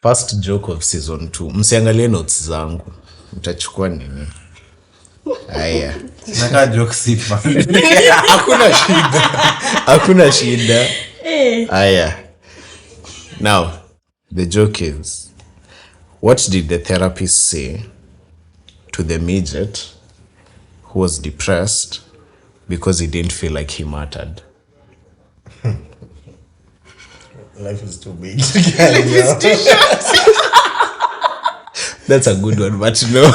First joke of season 2. Msiangalie notes zangu. Mtachukua nini? Haya. Naka joke sifa. Hakuna shida. Haya. Now, the joke is, what did the therapist say to the midget who was depressed because he didn't feel like he mattered? Life is too big. That's a good one, but no.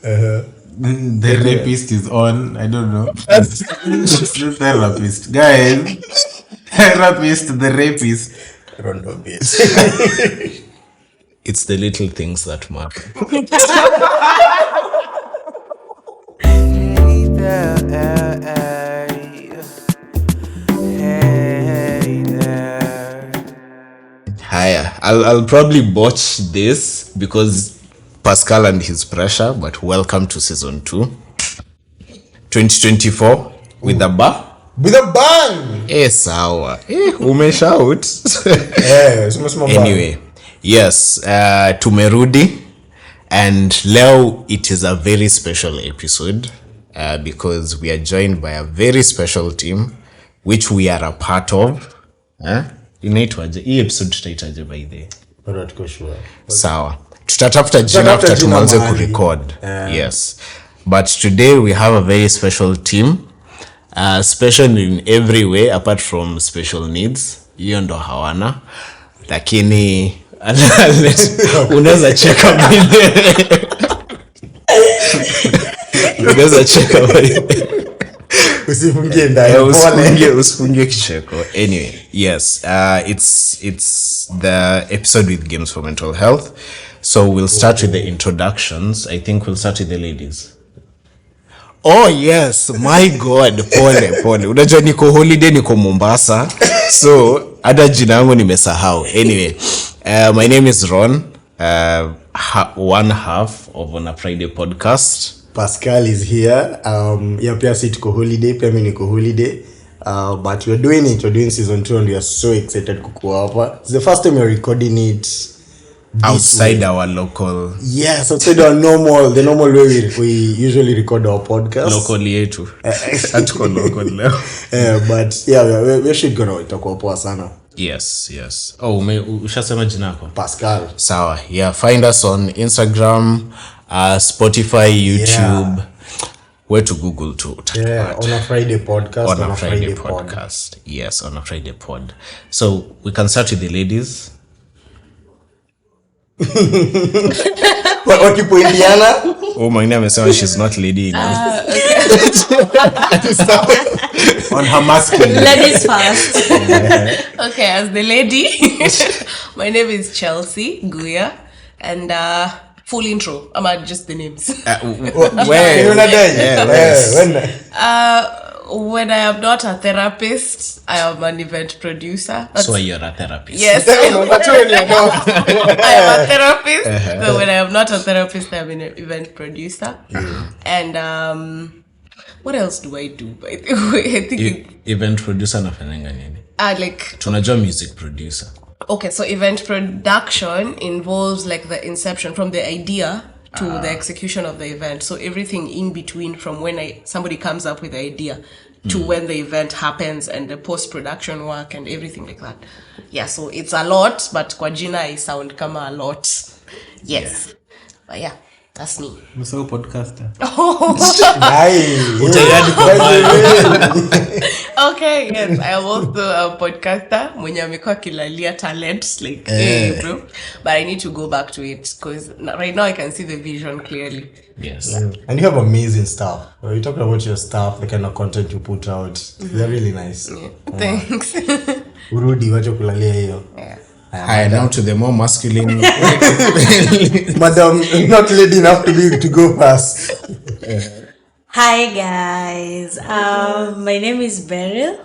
The rapist is on. I don't know. The therapist. Guys. Therapist, the rapist. Rondo bit. It's the little things that matter. Hiya. I'll probably botch this because Pascal and his pressure, but welcome to season 2. 2024 with a bar. With a bang! Sawa. Umeshout. Anyway, yes, tumerudi. And leo it is a very special episode because we are joined by a very special team which we are a part of. Inaitwaje? Hii episode tutaitaje by the way? Not sure. Sawa. Tutatafuta jina after tumanze kurecord. Yes. But today we have a very special team. Special in every way apart from special needs. Hiyo ndo hawana. Lakini unaweza cheka vile. Unaweza cheka vile. Usifungie ndani. Usifungie kicheko. Anyway, yes, it's the episode with Games for Mental Health. So we'll start with the introductions. I think we'll start with the ladies. Oh yes, my God, pole. Unajua niko holiday, niko Mombasa. So hata jina yangu nimesahau. Anyway, my name is Ron, one half of On a Friday podcast. Pascal is here. Pia si tuko holiday, pia mimi niko holiday. But we're doing season 2 and we are so excited kukuwa hapa. It's the first time we're recording it outside our local. Yes, outside the normal way we usually record our podcast. Locally yetu. Hatuko local leo. But yeah, we should go itakuwa poa sana. Yes. Oh, ushasema jina lako? Pascal. Sawa. Yeah, find us on Instagram, Spotify, YouTube. Yeah. Where to Google too. Yeah, On a Friday podcast. On a Friday podcast. Pod. Yes, On a Friday pod. So we can start with the ladies. What people Indiana? Oh, my name is she's not lady enough. On her masculine. Ladies first. Okay, as the lady, my name is Chelsea Guya, and full intro. I'm just the names. When I am not a therapist, I am an event producer. So you're a therapist? Yes. I am a therapist. So when I am not a therapist, I'm an event producer. And what else do I do, by the way? I think event producer nafanyanga nini? Like tunajua music producer. Okay, so event production involves like the inception from the idea to the execution of the event. So everything in between from when somebody comes up with the idea to when the event happens and the post-production work and everything like that. Yeah, so it's a lot, but kwa jina I sound kama a lot. Yes. Yeah. But yeah, that's me. I'm so podcaster. Okay, yes, I am also a podcaster. Mwenye amekuwa kilalia talents like bro. But I need to go back to it because right now I can see the vision clearly. Yes. And you have amazing stuff. You talk about your stuff, the kind of content you put out. They're really nice. Yeah. Thanks. Urudi wacho kulalia hiyo. Yeah. Hi, now to the more masculine. Madam, not lady enough to go fast. Hi guys, my name is Beryl.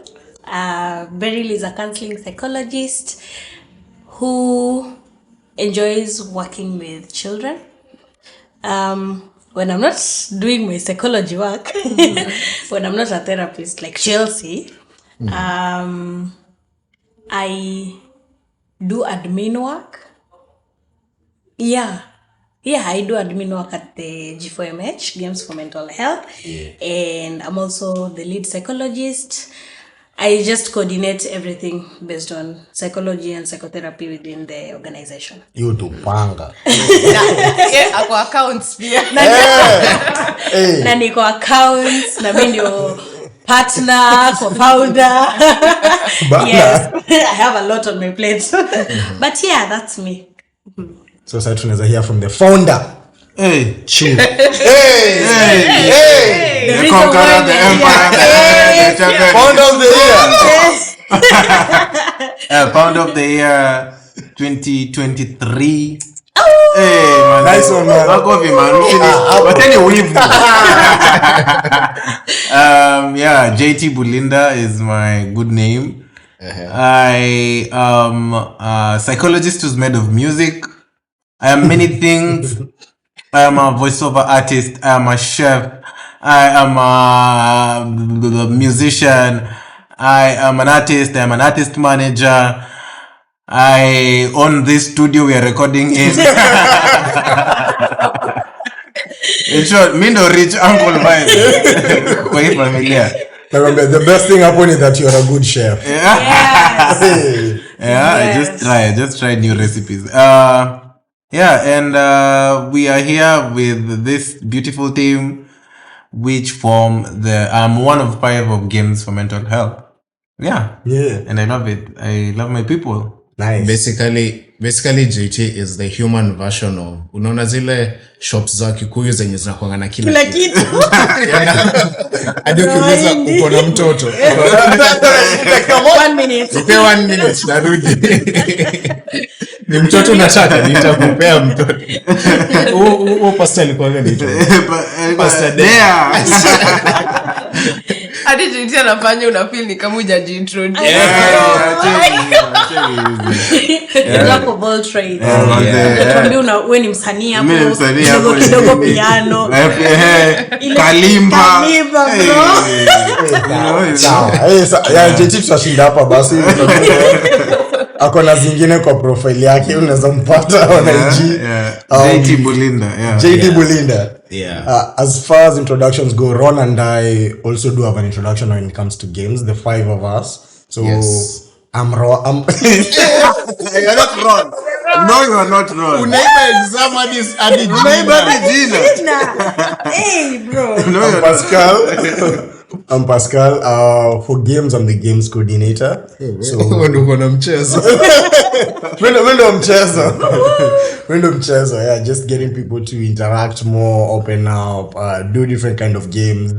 Beryl is a counseling psychologist who enjoys working with children. When I'm not doing my psychology work, when I'm not a therapist like Chelsea, I do admin work. Yeah, I do admin work at the G4MH, Games for Mental Health. And I'm also the lead psychologist. I just coordinate everything based on psychology and psychotherapy within the organization. You tupanga. Yeah, ako accounts pia. Na niko accounts, na mimi ndio partner, co-founder. Yes, I have a lot on my plate. But yeah, that's me. So sasa tunaweza hear from the founder. Hey. Chief. The The reason conqueror, why the we are emperor, here. the champion. Founder of the year. Founder of the year 2023. Hey, man. Nice one, man. Back off, man. But then you weave. Yeah, JT Bulinda is my good name. I am a psychologist who's made of music. I am many things. I am a voiceover artist. I am a chef. I am a musician. I am an artist. I am an artist manager. I own this studio we are recording in. In short, me no rich uncle vibe. Kwa hii familia. Nakwambia, the best thing happen is that you're a good chef. Yes. Hey. Yeah, Yes. I just try new recipes. Yeah, and we are here with this beautiful team, which form I'm one of 5 of Games for Mental Health. Yeah. Yeah. And I love it. I love my people. Nice. Basically JT is the human version of unaona zile shops za Kikuyu zenye zinakuanga na kila kitu. Hadi ukiuliza uko na mtoto. 1 minute. Nipe 1 minute narudi. Ni mtoto unataka nitakupea mtoto. Huo pasta alikuwa gani tu? Pasta there. Hadi jinsi anafanya unafeel ni kama hujajiintroduce. Jack of all trades. Yeah. Tuambie wewe ni msanii hapo. Mimi ni msanii hapo. Kidogo piano. Kalimba. Kalimba, bro. Sawa. Yeah, JT tutashinda hapa basi. Ako na zingine kwa profile yake unaweza mpata on IG. JT Bulinda. Yeah. JT Bulinda. Yeah. As far as introductions go, Ron and I also do have an introduction when it comes to games, the 5 of us. So Yes. I'm Ron. You're not wrong. No, you are not wrong. Unaiba exam hadi Unaiba jina. Hey, bro. I'm Pascal. I'm Pascal. For games, I'm the games coordinator. So uko na mchezo. window mchezo, yeah, just getting people to interact more, open up, do different kind of games,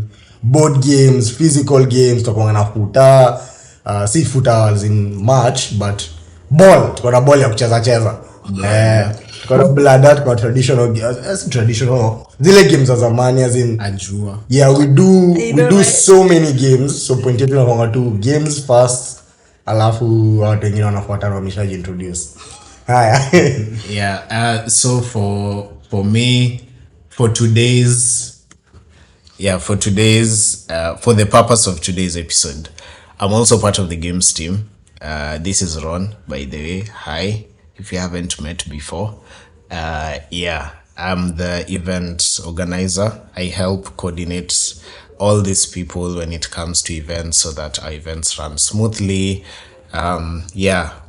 board games, physical games. Tuko na futa, see futa as in match, but ball. Tuko na ball ya kucheza. Tuko na bladder, tuko na traditional. Zile games za zamani as in Ajua. yeah, we do right. so many games. So point yetu na tu games first, alafu watu wengine wanafuata na wameshaji introduce. Haya. Yeah, so for me, for the purpose of today's episode, I'm also part of the games team. This is Ron, by the way. Hi, if you haven't met before. I'm the event organizer. I help coordinate all these people when it comes to events so that our events run smoothly.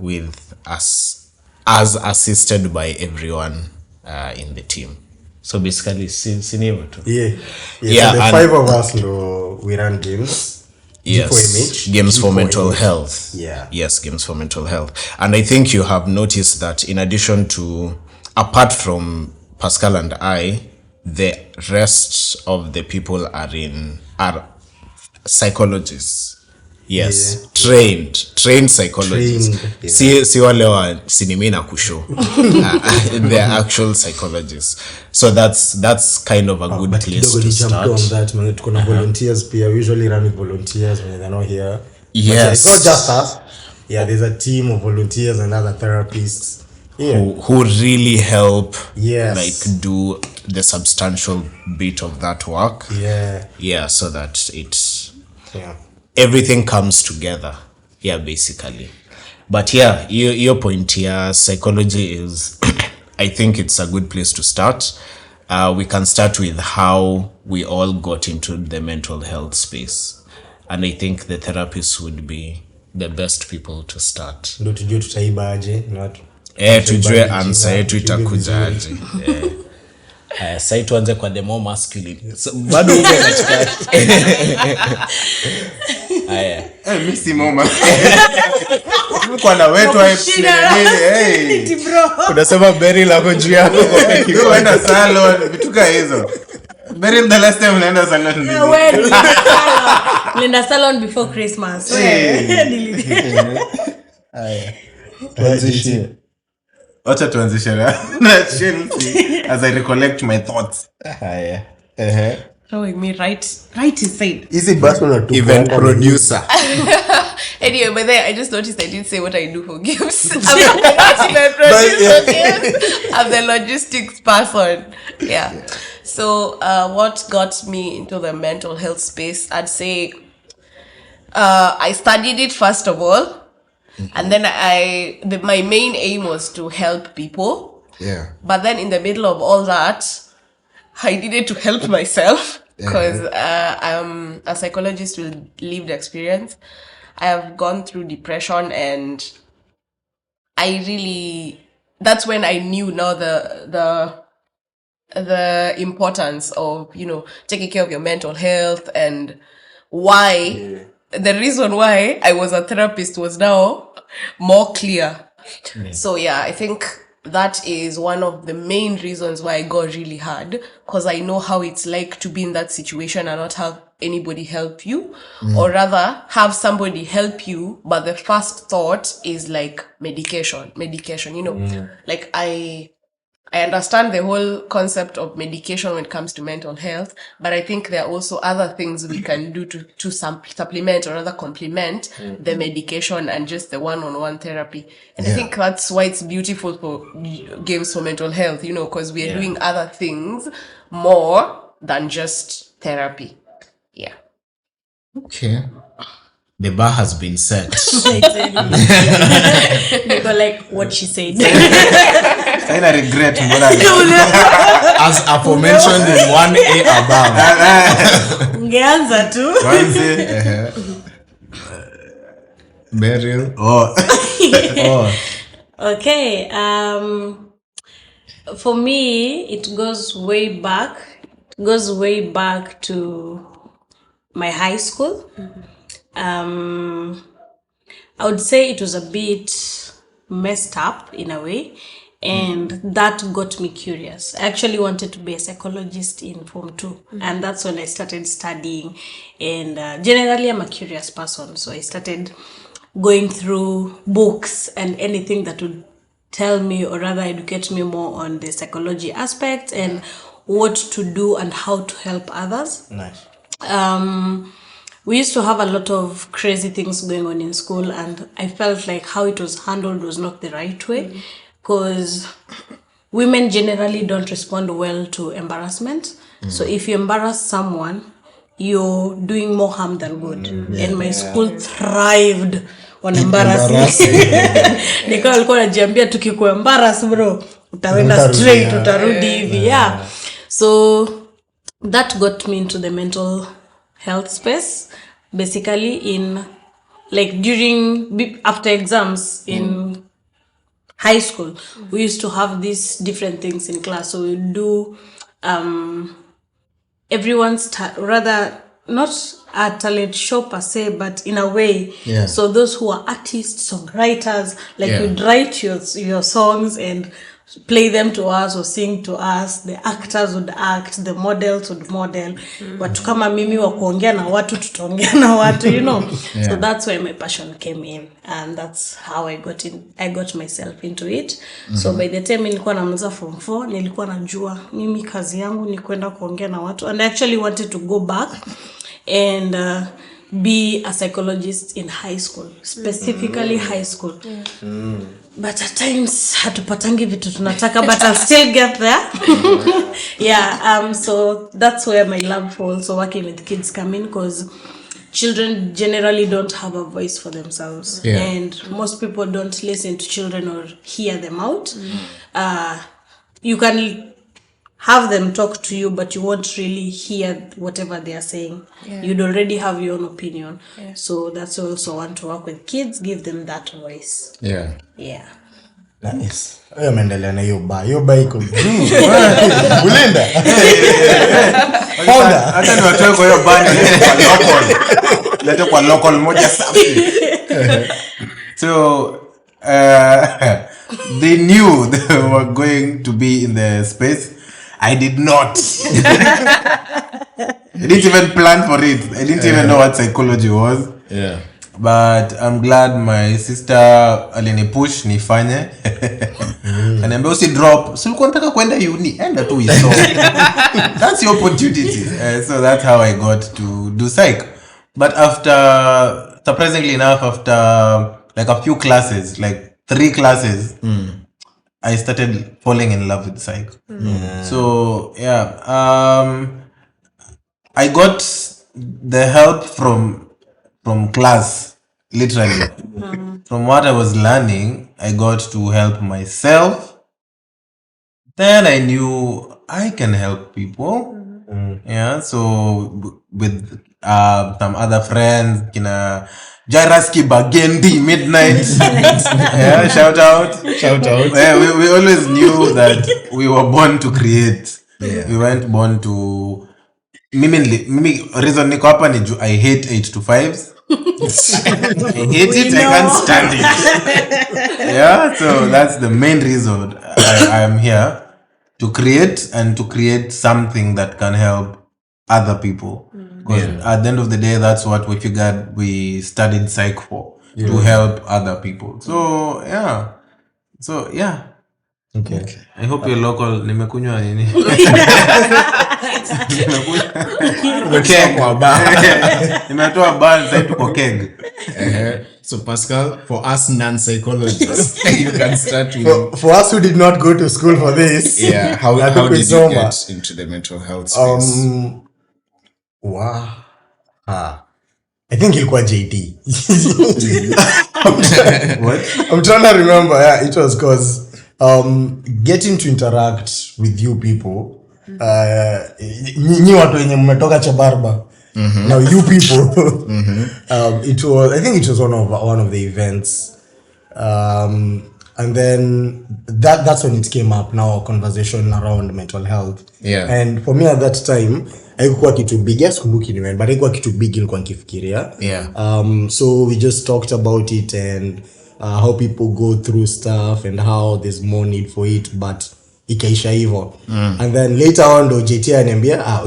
With us as assisted by everyone in the team. So basically, senior too. Yeah. Yeah, So the and- 5 of us know we run games. Yes, G4MH, Games for G4MH. Mental Health. Yeah. Yes, Games for Mental Health. And I think you have noticed that in addition to, apart from Pascal and I, the rest of the people are psychologists. Yes, trained psychologists. Trained, yeah. Si wale wa sinimi na kusho. They're actual psychologists. So that's kind of a good But place kidogo to ni jump start. on that, man. Tuko na volunteers pia. We usually run with volunteers when they're not here. But Yes. it's not just us. Yeah, there's a team of volunteers and other therapists. Yeah. who really help Yes. like do the substantial bit of that work, Yeah. so that Yeah. everything comes together, basically. But yeah, your point here, psychology is, I think it's a good place to start. We can start with how we all got into the mental health space. And I think the therapists would be the best people to start. Ndo tujue tutaiba aje na watu. Tujue answer yetu itakuja aje. Sasa tuanze kwa the more masculine. So, bado uko katikati. Mimi si mama. Kwa na wetu Iti bro. Unasema Beryl hapo juu yako kwa kitu enda salon vituka hizo. Beryl the last time unaenda salon nini? Linda salon before Christmas. Tuanzishie. Wacha tuanzishe na Chelsea as I recollect my thoughts. Showing me right his side. Hizi basi unatupa Event producer. Anyway, but then I just noticed I didn't say what I do for gifts. I'm not even producer for gifts. I'm the logistics person. Yeah. So what got me into the mental health space, I'd say I studied it first of all. And then my main aim was to help people. Yeah. But then in the middle of all that, I needed to help myself because I'm a psychologist with lived experience. I have gone through depression, and that's when I knew now the importance of, taking care of your mental health, and why the reason why I was a therapist was now more clear. So yeah, I think that is one of the main reasons why I got really hard, because I know how it's like to be in that situation and not have anybody help you, or rather have somebody help you, but the first thought is like medication, like I understand the whole concept of medication when it comes to mental health, but I think there are also other things we can do to supplement or rather complement the medication and just the one-on-one therapy. And I think that's why it's beautiful for Games for Mental Health, because we are doing other things more than just therapy. Yeah. Okay. The bar has been set. Because like what she said. I regret As aforementioned in 1A above. Ungeanza tu. Beryl. Okay. For me, it goes way back. It goes way back to my high school. I would say it was a bit messed up in a way, and that got me curious. I actually wanted to be a psychologist in Form 2, and that's when I started studying. And generally, I'm a curious person, so I started going through books and anything that would tell me, or rather educate me more on the psychology aspect and what to do and how to help others. Nice. We used to have a lot of crazy things going on in school, and I felt like how it was handled was not the right way, because women generally don't respond well to embarrassment. So if you embarrass someone, you're doing more harm than good. And my school thrived on embarrassing. Nikawa alikuwa anajiambia tukikuembarrass bro, utawenda straight, utarudi hivi. Yeah. So that got me into the mental health space, basically in like after exams in high school. We used to have these different things in class. So we do everyone's rather not a talent show per se, but in a way. Yeah. So those who are artists, songwriters, like you'd write your songs and play them to us or sing to us. The actors would act, the models would model. Watu kama mimi wa kuongea na watu tutaongea na watu, So that's where my passion came in, and that's how I got myself into it. So by the time nilikuwa namaliza Form 4, nilikuwa najua mimi kazi yangu ni kwenda kuongea na watu, and I actually wanted to go back and be a psychologist in high school, specifically high school. But at times hatupatangi vitu tunataka, but I'll still get there. So that's where my love for also working with kids come in, because children generally don't have a voice for themselves, Yeah. and most people don't listen to children or hear them out. You can have them talk to you, but you won't really hear whatever they are saying. You'd already have your own opinion. So that's also want to work with kids, give them that voice. Yeah. Yeah. Nice. Wewe ameendelea na hiyo bar iko juu. Bulinda. Honda. Hata ni watoe kwa hiyo band kwa local. Lete kwa local moja safi. So they knew they were going to be in the space. I did not. I didn't even plan for it. I didn't even know what psychology was. Yeah. But I'm glad my sister alinipush nifanye. Kaniambia usi drop. So ulikuwa unataka kwenda uni, enda tu isome. That's your opportunity. So that's how I got to do psych. But after, surprisingly enough, after like a few classes, like 3 classes, I started falling in love with psych. So yeah, I got the help from class, literally. From what I was learning, I got to help myself. Then I knew I can help people. Yeah, so with some other friends, kina Jairaski Bagendi Midnight. Yeah, shout out. Yeah, we always knew that we were born to create. We weren't born to. Mimi reason niko hapa ni juu I hate 8 to 5s. I hate it. I can't stand it. Yeah, so that's the main reason I am here, to create and to create something that can help other people. Because at the end of the day, that's what we figured we studied psych for, to help other people. So yeah. Okay. I hope you're local. Nimekunywa nini? Kwa bar. Nimetoa bar, sasa tuko keg. So Pascal, for us non-psychologists, you can start with For us who did not go to school for this. how did you kusoma. get into the mental health space? Wow. I think ilikuwa JT. What? I'm trying to remember. Yeah, it was because getting to interact with you people, nyi watu wenye mmetoka Chabarba. Now you people, I think it was one of the events, and then that's when it came up. Now a conversation around mental health. Yeah. And for me at that time, haikuwa kitu big. Yes, kumbuki ni but haikuwa kitu big nilikuwa nikifikiria. Yeah. So we just talked about it and how people go through stuff and how there's more need for it, but ikaisha hivyo. And then later on ndo JT ananiambia,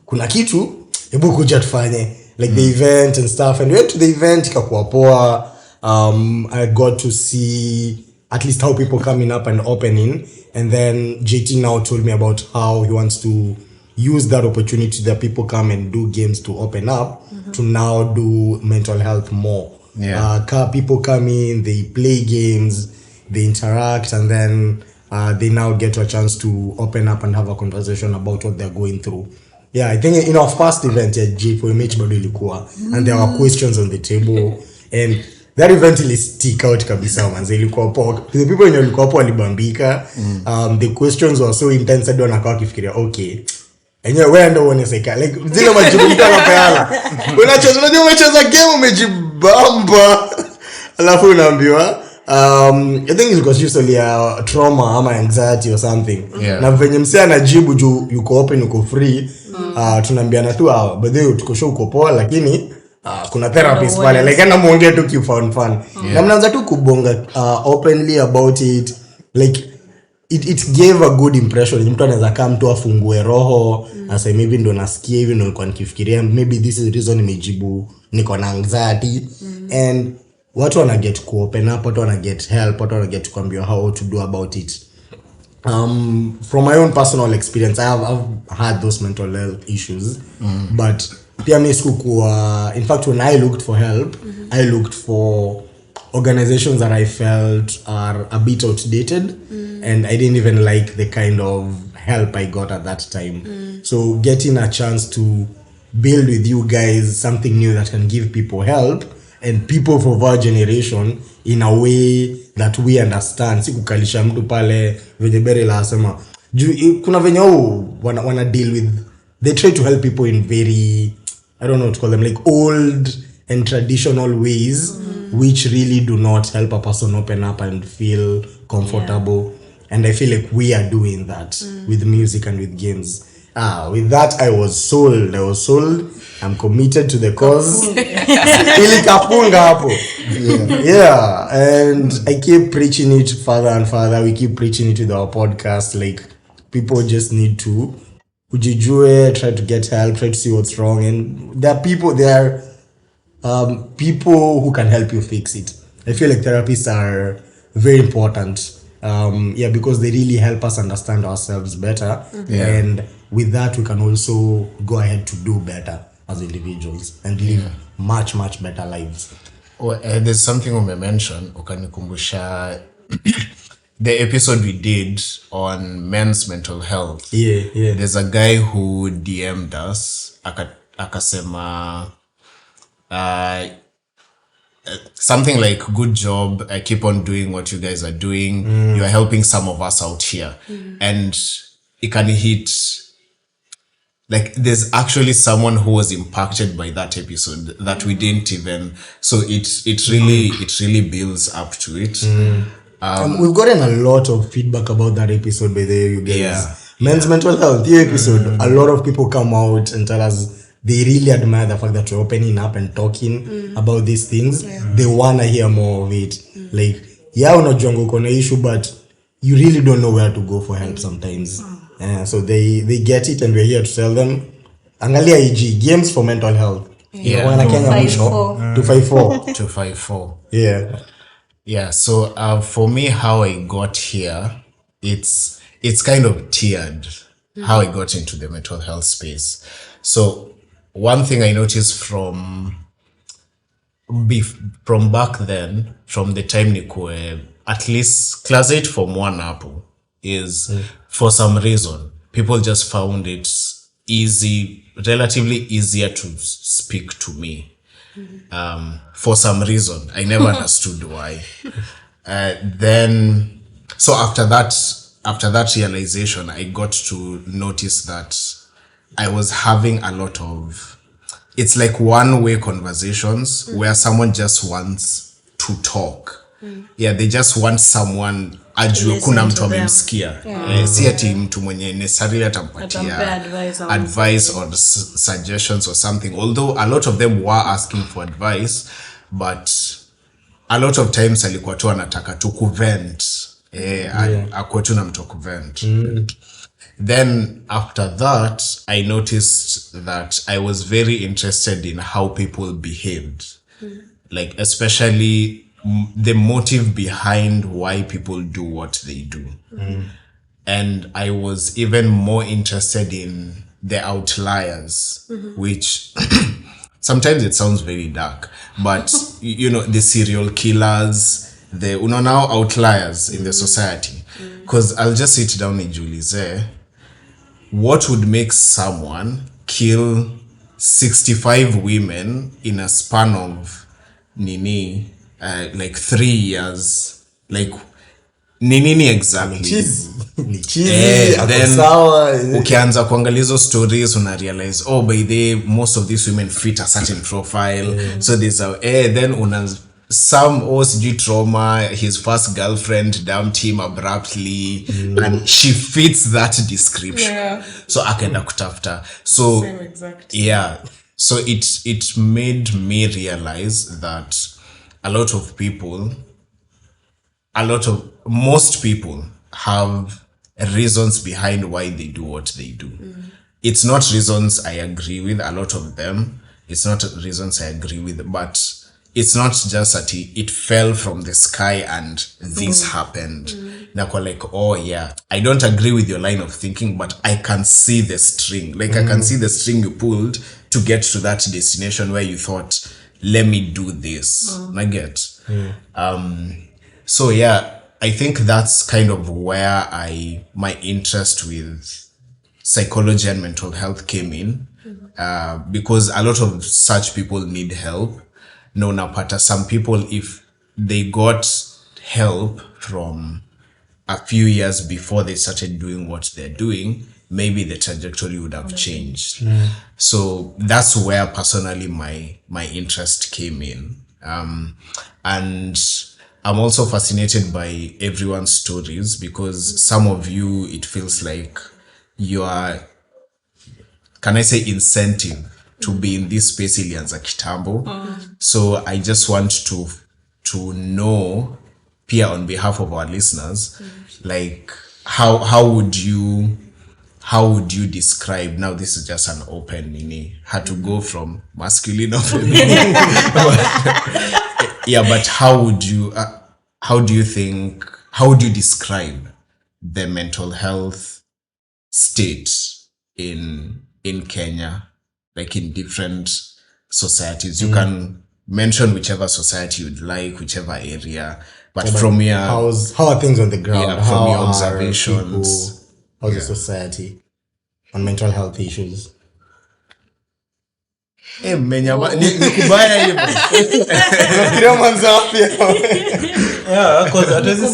kuna kitu hebu kuja tufanye like the event and stuff, and we went to the event, ikakuwa poa. I got to see at least how people coming up and opening, and then JT now told me about how he wants to use that opportunity that people come and do games to open up to now do mental health more. People come in, they play games, they interact, and then they now get to a chance to open up and have a conversation about what they're going through. Yeah, I think in our first event at G4MH bado ilikuwa, and there were questions on the table, and that event ili stick out kabisa manze, ilikuwa poa. The people wenye walikuwa hapo walibambika. The questions were so intense hadi wanakaa kifikiria okay, enyewe wewe ndio uone seka like zile majibu mtu anapeana. Unajua umecheza game umejibamba, alafu unaambiwa I think it was usually a trauma ama anxiety or something. Na venye msee anajibu juu yuko open, yuko free, tunaambiana tu but they tuko show uko poa, lakini kuna therapist pale like ana muongea tu ki fun. Na mnaanza tu kubonga openly about it, like it gave a good impression. Mtu anaweza kama mtu afungue roho, asa maybe ndo nasikia hivi, ndo nilikuwa nikifikiria maybe this is the reason nimejibu niko na anxiety. And watu wana get ku open up, watu wana get help, watu wana get kuambia how to do about it. From my own personal experience, I've had those mental health issues, but pia mimi sikuwa, in fact when I looked for help, I looked for organizations that I felt are a bit outdated, and I didn't even like the kind of help I got at that time. So getting a chance to build with you guys something new that can give people help and people of our generation in a way that we understand. Si kukalisha mtu pale venye Bere la asema. Kuna venye wana deal with, they try to help people in very, I don't know what to call them, like old and traditional ways, which really do not help a person open up and feel comfortable. And I feel like we are doing that with music and with games. With that, I was sold. I'm committed to the cause. Ili kapunga hapo. Yeah. And I keep preaching it further and further. We keep preaching it with our podcast. Like, people just need to ujijue, try to get help, try to see what's wrong. And there are people who can help you fix it. I feel like therapists are very important. Because they really help us understand ourselves better. And with that, we can also go ahead to do better as individuals and live much, much better lives. There's something we mentioned, ukanikumbusha the episode we did on men's mental health. Yeah. There's a guy who DM'd us, akasema, something like, good job, I keep on doing what you guys are doing, you are helping some of us out here. And it can hit, like, there's actually someone who was impacted by that episode that we didn't even, so it really builds up to it. We've gotten a lot of feedback about that episode, by the way, you guys. Men's mental health, the episode, a lot of people come out and tell us they really admire the fact that you're opening up and talking about these things. They want to hear more of it. Like, unajua uko na issue, but you really don't know where to go for help sometimes. So they get it, and we're here to tell them. Angalia IG, Games for Mental Health. 254. 254. Yeah. So for me, how I got here, it's kind of tiered, how I got into the mental health space. So one thing I noticed from back then, from the time Nikwe, at least class 8 Form 1 Apple, is for some reason, people just found it relatively easier to speak to me. For some reason, I never understood why. Then, so after that realization, I got to notice that I was having a lot of, it's like one-way conversations where someone just wants to talk. They just want someone ajue kuna mtu amemsikia. Si ati mtu mwenye necessarily atampatia advice or suggestions or something. Although a lot of them were asking for advice, but a lot of times alikuwa tu anataka tu kuvent. Akuwa tu na mtu kuvent. Then after that, I noticed that I was very interested in how people behaved. Like, especially the motive behind why people do what they do. And I was even more interested in the outliers, which sometimes it sounds very dark, but the serial killers, the now outliers in the society. Because I'll just sit down in Julie's what would make someone kill 65 women in a span of like 3 years? Like, nini exactly? Then ukianza kuangalia hizo stories una realize, by the most of these women fit a certain profile. So there's then some OCG trauma, his first girlfriend dumped him abruptly, and she fits that description. So akaenda kutafuta. So Same exact. So it made me realize that most people have reasons behind why they do what they do. It's not reasons I agree with, a lot of them. It's not reasons I agree with, but it's not just that it fell from the sky and this happened. Nakwa like, I don't agree with your line of thinking, but I can see the string. Like, I can see the string you pulled to get to that destination where you thought, let me do this. I get. So I think that's kind of where my interest with psychology and mental health came in, because a lot of such people need help. No, napata some people, if they got help from a few years before they started doing what they're doing, maybe the trajectory would have changed. So that's where personally my interest came in. And I'm also fascinated by everyone's stories, because some of you, it feels like you are, can I say, incentive to be in this space ilianza kitambo. So I just want to know, Pia, on behalf of our listeners, like how would you describe, now this is just an open mini, had to go from masculine or feminine. Yeah, but how do you describe the mental health state in Kenya, like in different societies? You can mention whichever society you'd like, whichever area, but from your how are things on the ground? Yeah, how from your are observations. people, how's the society on mental health issues? nikubaya hivyo. Nafikiria mwanzo afya. Yeah, cause hatuwezi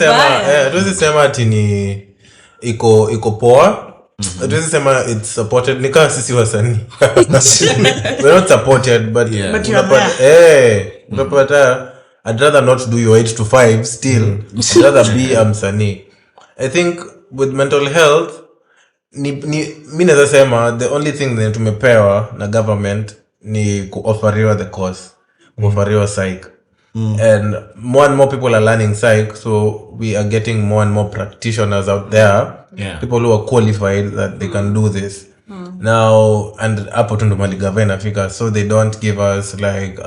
sema ati ni iko poa. Hatuwezi sema it's supported. Ni kama sisi wasanii. We're not supported, but unapata I'd rather not do your 8 to 5 still. I'd rather be msanii. I think with mental health, mi naweza sema the only thing that tumepewa na government ni kuofferiwa the course, kuofferiwa psych. And more and more people are learning psych, so we are getting more and more practitioners out there, people who are qualified that they can do this. Now, and hapo tu ndo mali gavana fika, so they don't give us like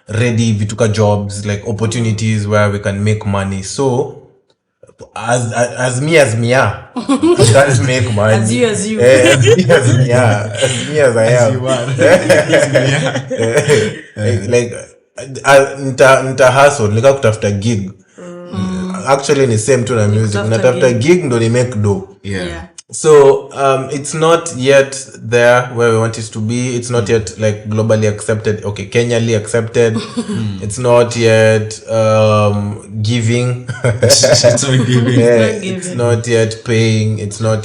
ready vituka jobs, like opportunities where we can make money. So as me I can't make money. As you. As me as I am. Like nita hustle, nika kutafuta gig. Actually ni same tu na music. Natafuta gig ndo ni make do. Yeah. So it's not yet there where we want it to be. It's not yet like globally accepted. Okay, Kenyally accepted. It's not yet giving. It's not giving. It's not yet paying. It's not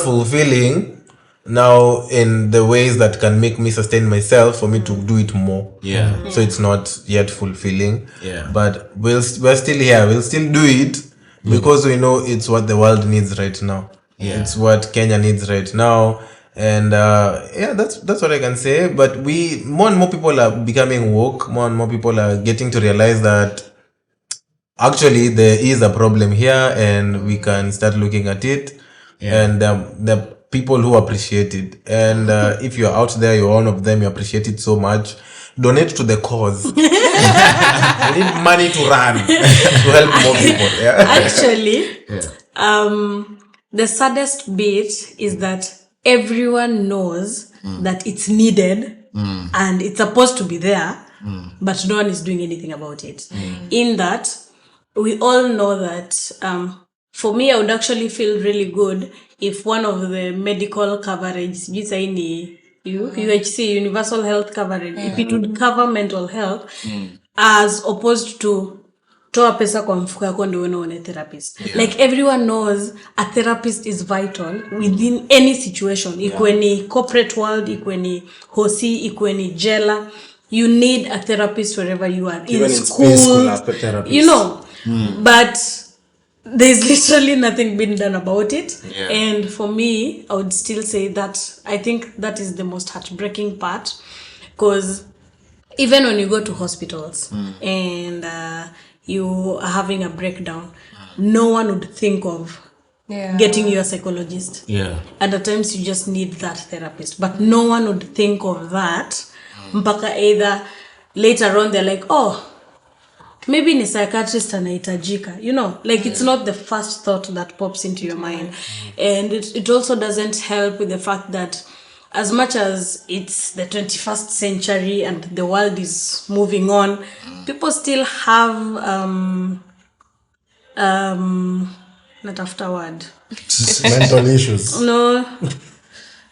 fulfilling now in the ways that can make me sustain myself, for me to do it more. Yeah. So it's not yet fulfilling. Yeah. But we're still here. We'll still do it. Because we know it's what the world needs right now. Yeah. It's what Kenya needs right now. And that's what I can say. But more and more people are becoming woke. More and more people are getting to realize that actually there is a problem here and we can start looking at it. Yeah. And the people who appreciate it. And if you're out there, you're one of them, you appreciate it so much, donate to the cause. We need money to run to help more people. Yeah. Actually, the saddest bit is that everyone knows that it's needed and it's supposed to be there, but no one is doing anything about it. In that, we all know that, for me, I would actually feel really good if one of the medical coverage, UHC, universal health coverage, if it would cover mental health, as opposed to toa pesa kwa mfuko yako ndio uone therapist. Like everyone knows a therapist is vital within any situation. Ikwe ni corporate world, ikwe ni hosi, ikwe ni jela. You need a therapist wherever you are. Even in in school, school after therapist. you know. But there's literally nothing being done about it. Yeah. And for me, I would still say that I think that is the most heartbreaking part. Because even when you go to hospitals and you are having a breakdown, no one would think of getting you a psychologist. Yeah. And at times you just need that therapist. But no one would think of that. Mpaka either later on they're like, oh, maybe ni psychiatrist anahitajika. You know, like it's not the first thought that pops into your mind. And it also doesn't help with the fact that as much as it's the 21st century and the world is moving on, people still have natafuta word. Mental issues. No.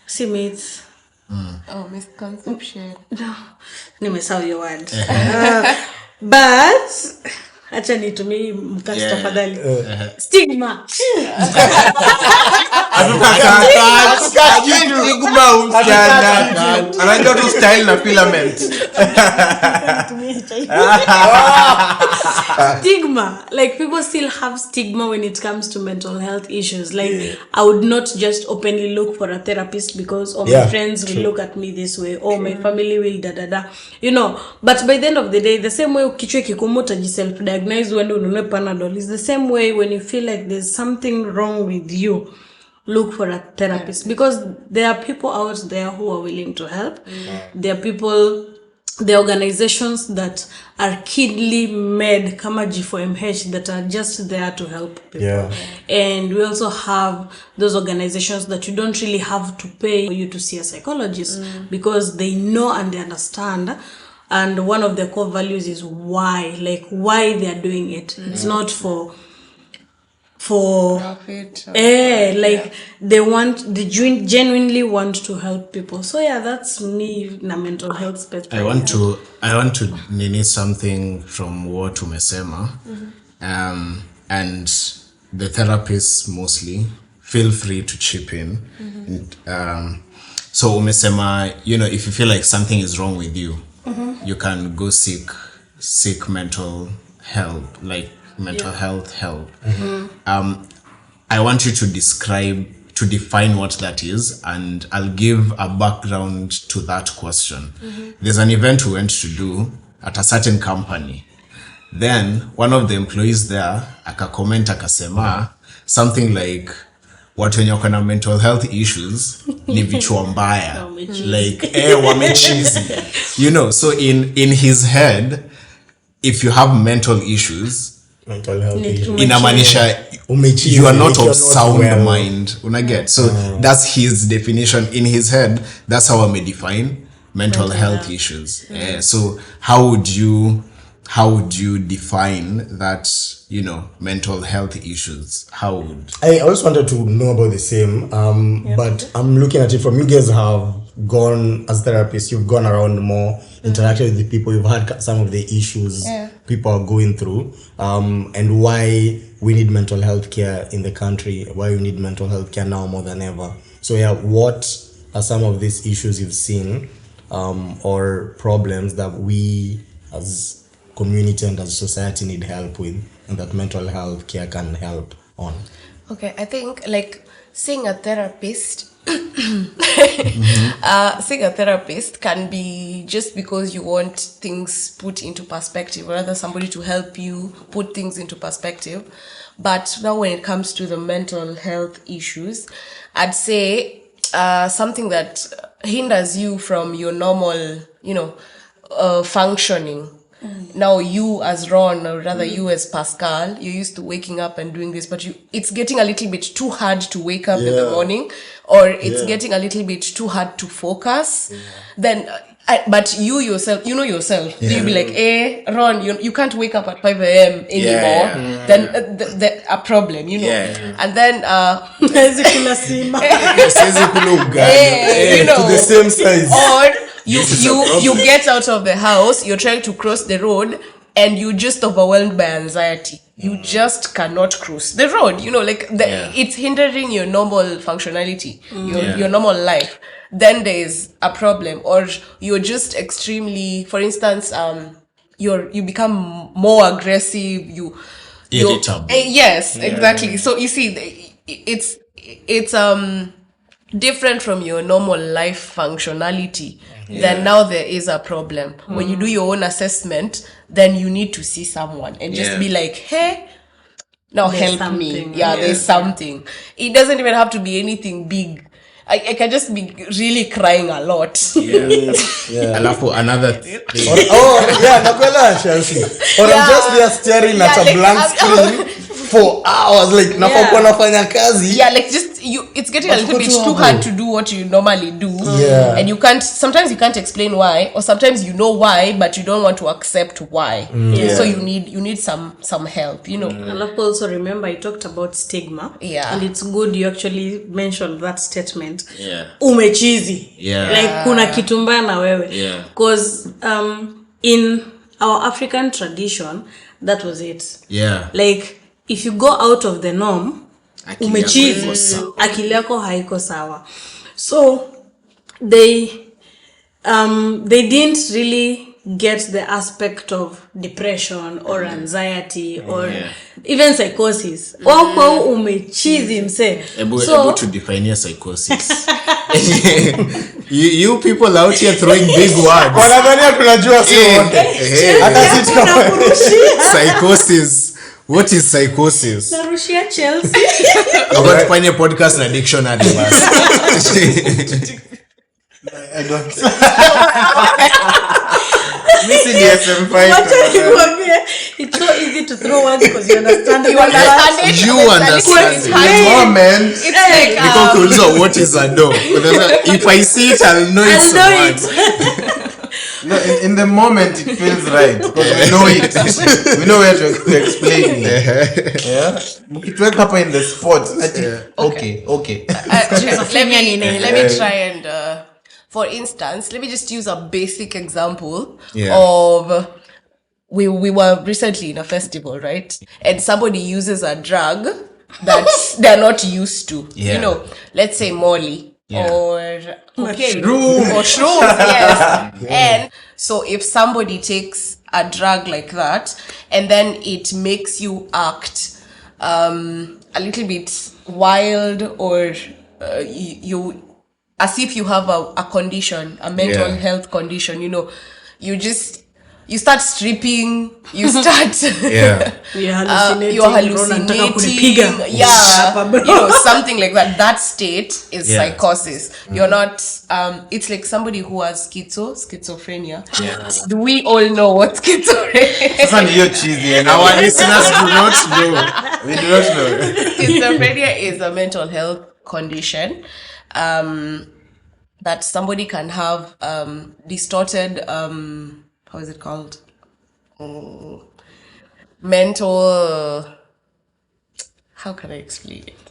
See myths. Oh, misconception. No. Nimesahau your word. But acha nitumie mkasi tafadhali. Stigma. Anajua tu style na filament. Stigma, like people still have stigma when it comes to mental health issues. Like I would not just openly look for a therapist because my friends will look at me this way, or my family will but by the end of the day, the same way ukichwe kikumuta self diagnose when ununue Panadol is the same way when you feel like there's something wrong with you, look for a therapist, because there are people out there who are willing to help. There are people, the organizations that are kidly made kama G4MH that are just there to help people. And we also have those organizations that you don't really have to pay for you to see a psychologist because they know and they understand. And one of the core values is why they are doing it. It's not for profit. They genuinely want to help people. So that's me na mental health perspective. I want to nini something from what umesema. And the therapists mostly feel free to chip in. So umesema, if you feel like something is wrong with you, you can go seek mental help, like mental health help. I want you to define what that is, and I'll give a background to that question. There's an event we went to do at a certain company. Then one of the employees there akacomment akasema something like, watu wenye wako na mental health issues ni vichwa mbaya, like wamechizi, so in his head, if you have mental issues, mental health issues, inamaanisha you are not of sound mind, unaget. So that's his definition in his head. That's how I may define mental health issues. So how would you define that, mental health issues? How would I also wanted to know about the same, but I'm looking at it from, you guys have gone as therapists, you've gone around more, interacted with the people, you've had some of the issues people are going through, and why we need mental health care in the country, why we need mental health care now more than ever. So what are some of these issues you've seen, or problems that we as community and as society need help with, and that mental health care can help on? Okay, I think seeing a therapist seeing a therapist can be just because you want things put into perspective, or rather somebody to help you put things into perspective. But now when it comes to the mental health issues, I'd say something that hinders you from your normal, functioning. Now you as Ron, or rather you as Pascal, you're used to waking up and doing this, but it's getting a little bit too hard to wake up in the morning, or it's getting a little bit too hard to focus. Then, but you yourself, yourself, you'll be like, Ron, you can't wake up at 5 a.m. anymore. Then a problem, And then, to the same size. Or you get out of the house, you're trying to cross the road, and you're just overwhelmed by anxiety. You just cannot cross the road. It's hindering your normal functionality, your normal life. Then there's a problem. Or you're just extremely, for instance, you become more aggressive. Irritable. Yes, exactly. So you see, it's different from your normal life functionality. Then now there is a problem. When you do your own assessment, then you need to see someone and just be like, hey, now there's help me. There's something. It doesn't even have to be anything big. I can just be really crying a lot. Alafu another thing. Nakwela Chelsea. Or I'm just there staring at a blank screen for hours, like napokuwa nafanya kazi. Just it's getting a little bit too hard to do what you normally do. Yeah. And sometimes you can't explain why, or sometimes you know why but you don't want to accept why. So you need some help, you know. And also remember I talked about stigma. Yeah. And it's good you actually mentioned that statement. Yeah. Umechizi. Yeah. Like kuna kitu mbaya na wewe. Yeah. Because in our African tradition, that was it. Yeah. Like if you go out of the norm, Akili umechizi, yako iko sawa. akili yako haiko sawa. So they didn't really get the aspect of depression or anxiety or even psychosis. Wako umechizi mse. Able to define psychosis. You people out here throwing big words. Wanadhania tunajua si wote. Hata sisi kama Psychosis. What is psychosis? Narushia Chelsea. About tufanye podcast na dictionary basi. I don't. Missing the FM5. Wacha nikwambie, it's so easy to throw words because you understand. You understand it. You understand It's it. hard. Moment. It's like Niko kuuliza what is a door. If I see it, I'll know I'll it's know a it. word. No, in the moment it feels right because we know it. We know where to explain it. Yeah. Mkituweka hapa in the spot. Okay. let me try and for instance, let me just use a basic example Yeah. of we were recently in a festival, right? And somebody uses a drug that they're not used to. Yeah. You know, let's say Molly. Yeah. Or cocaine or shrooms, yes. And so if somebody takes a drug like that and then it makes you act a little bit wild or you as if you have a condition, a mental health condition, you know, you start stripping, you start You're hallucinating. you're hallucinating, you know, something like that. That state is psychosis. You're not it's like somebody who has schizophrenia. Do we all know what schizophrenia is? Sasa hiyo cheesy. Our listeners do not know. We do not know. Schizophrenia is a mental health condition that somebody can have distorted how is it called? Mental. How can I explain it?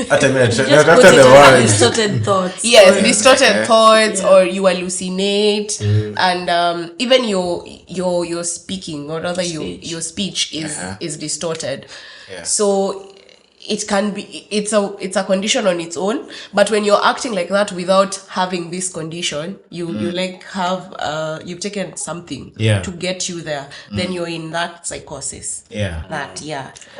Hata mimi Just nataka put it the on word. distorted thoughts. Yes, distorted thoughts, or you hallucinate, and even your speaking, or rather your speech is distorted. So it can be it's a condition on its own, but when you're acting like that without having this condition, you like have you've taken something to get you there, then you're in that psychosis.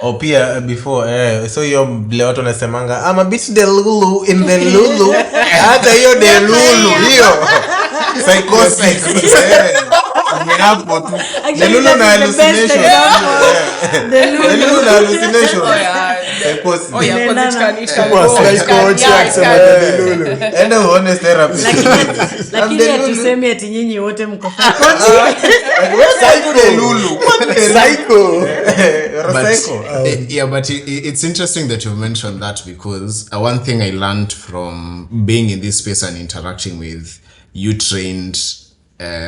Or pia before so hiyo vile watu wanasemanga I'm a bit the lulu in the lulu. Hata hiyo the lulu hiyo psychosis. Hapo tu. The lulu na hallucination. The lulu na hallucination. Psychosis. It can go. And honest therapy. Lakini hatusemi ati nyinyi wote mko Psycho the lulu. Psycho. But it's interesting that you mentioned that, because one thing I learned from being in this space and interacting with you trained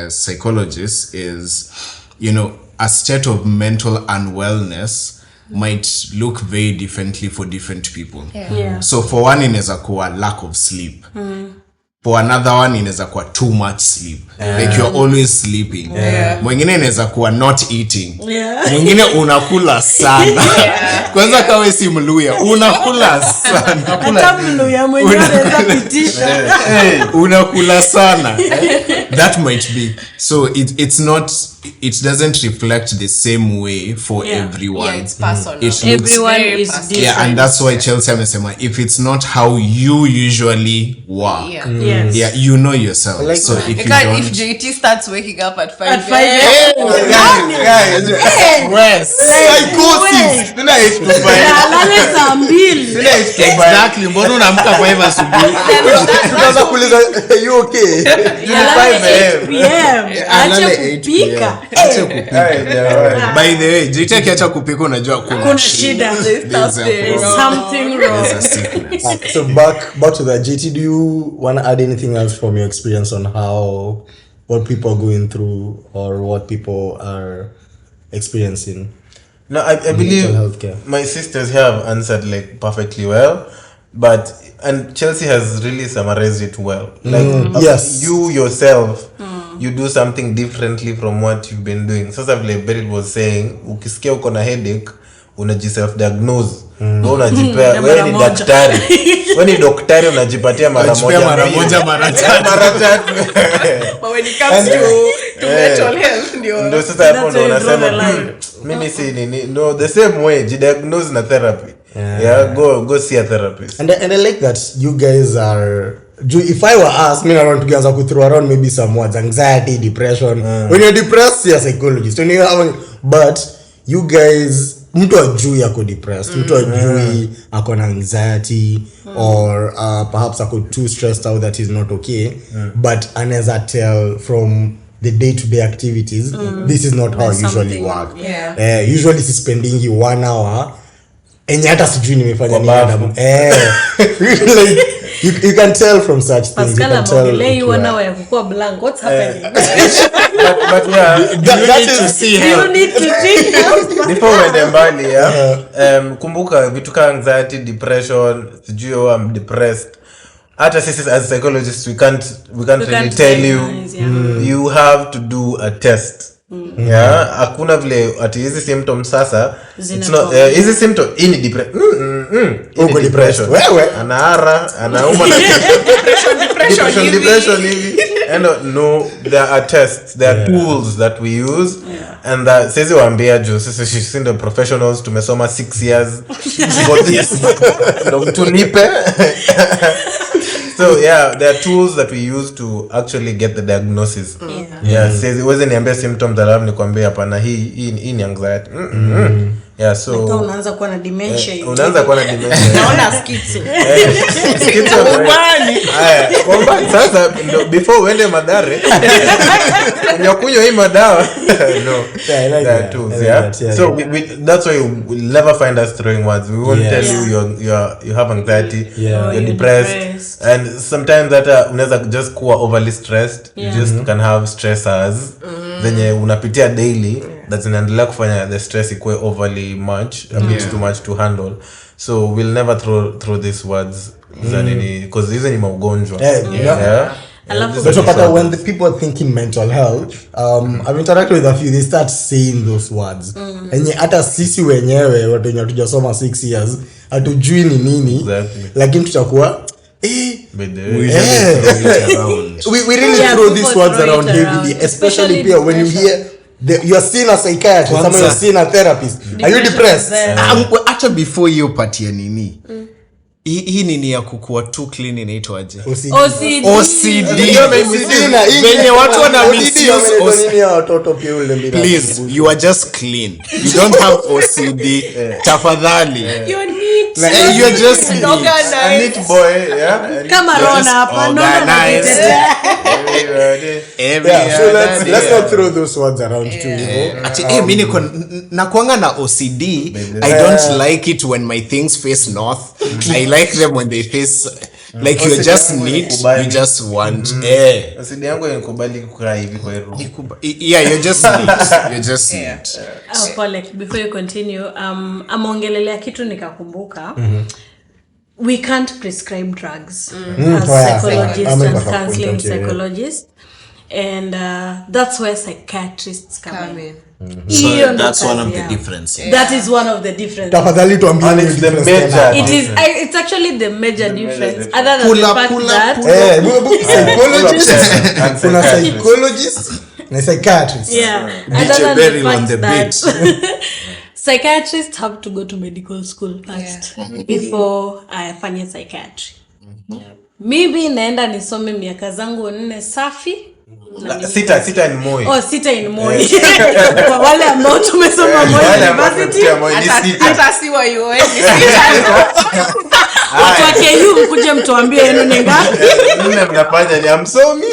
psychologists is, you know, a state of mental unwellness might look very differently for different people. So for one inaweza kuwa lack of sleep. For another one inaweza kuwa too much sleep. Like you're always sleeping. Mwingine inaweza kuwa not eating. Mwingine unakula sana. Kwanza kawe si Mluya, unakula sana. hata Mluya mwenyewe anaweza pitisha. Unakula sana. That might be. So it doesn't reflect the same way for everyone. Yeah, it's personal. It looks, Everyone is different. yeah, and that's why Chelsea amesema, if it's not how you usually work, Yes. you know yourself. Like, so if you If don't, JT starts waking up at 5 At 5 Guys. Psychosis. Tuna hate to buy. alale saa 2. Tuna hate to buy. exactly, mbona unaamka 5 asubuhi? Tunaanza kuuliza you okay? Alale 8 PM. Alale Acha 8 kupika. Acha kupika. By the way, JT akiacha kupika unajua kuna shida. There's something wrong. So back to the JT, do you want to add anything else from your experience on what people are going through or what people are experiencing? No, I believe healthcare. My sisters have answered like perfectly well, and Chelsea has really summarized it well. Like yes, you yourself, you do something differently from what you've been doing. Sasa vile Beryl was saying, ukisikia uko na headache, unajiself diagnose. Wewe unajipea, wewe ni daktari. Wewe ni daktari unajipatia mara moja mara tatu. But when it comes to mental health, ndio sasa hapo ndo unasema mimi si nini. No, the same way, diagnose na therapy. Yeah, go see a therapist. And I like that you guys are. If I were asked, I want to throw around maybe some words, anxiety, depression. When you're depressed, you're a psychologist. When you're having, but you guys, mtu ajui ako depressed, mtu ajui ako na anxiety, or perhaps ako too stressed out that he's not okay. But anaweza tell from the day-to-day activities, this is not how I usually work. Yeah. Usually spending 1 hour. Enye hata sijui nimefanya nini like you can tell from such things. Pascal, you can tell you wanna wear kukua blank. What's happening? but yeah, you need to think now. Before when mbali, kumbuka vitu kama anxiety, depression, sijui I'm depressed. Hata sisi as psychologists we can't really tell you. You have to do a test. Yeah, hakuna vile ati hizi symptoms sasa it's not hizi symptom in depression wewe anaara anauma na depression hivi and no, there are tests, there are tools that we use and that sisi waambia juu sisi ndio professionals tumesoma 6 years got this ndo tunipe. So yeah, there are tools that we use to actually get the diagnosis. Says it wasn't niambia symptom that I'm nikwambia hapana hii ni anxiety. Yeah, so unaanza kuwa na dementia. Naona schizo. Kwamba sasa before uende Madare unyakunywa hii madawa. No. Yeah, I like that. Tools, yeah. So we that's why you'll never find us throwing words. We won't tell you have anxiety, you're depressed. And sometimes that unaweza just kuwa overly stressed. You just can have stressors zenye unapitia daily that zinaendelea kufanya the stress ikuwe overly much, a bit too much to handle. So we'll never throw these words because hizo ni maugonjwa. But when the people are thinking mental health, I've interacted with a few, they start saying those words. And hata sisi wenyewe watu wenye hatujasoma 6 years hatujui ni nini, lakini tutakuwa we really throw these words around heavily, especially pia when you hear you are seeing a psychiatrist, someone you're seeing a therapist. Are you depressed? Acha before you patia nini. Hii nini ya kukua too clean inaitwaje? OCD. Venye watu wana misuse nini ya watoto pia ule mbira. Please, you are just clean. You don't have OCD. Tafadhali. You're neat. You're just neat. A neat boy, yeah. Kama Rona hapa, so let's not throw those words around too. Mimi niko nakuanga na OCD. I don't like it when my things face north. I like them when they face like you're just neat, you just want Asidi yangu inikubali kukaa hivi kwa hero. You're just neat. You're just neat. Paul, before you continue, amongelelea kitu nikakumbuka. We can't prescribe drugs as psychologists and counseling psychologists, and that's where psychiatrists come in. So that's one of the differences. That is one of the differences. Tafadhali tuambie It's the major. It's actually the major difference. Other than the fact that psychologists, kuna psychologists na psychiatrists. Other than the fact that psychiatrists have to go to medical school first before afanye psychiatry. Maybe naenda nisome miaka zangu 4 safi. Sita in Moi. Sita in Moi. Kwa wale ambao tumesoma Moi University. Hata si wa UN. watu wa KU mkuje mtuambie yenu ni ngapi. Nini mnafanya ni amsomi?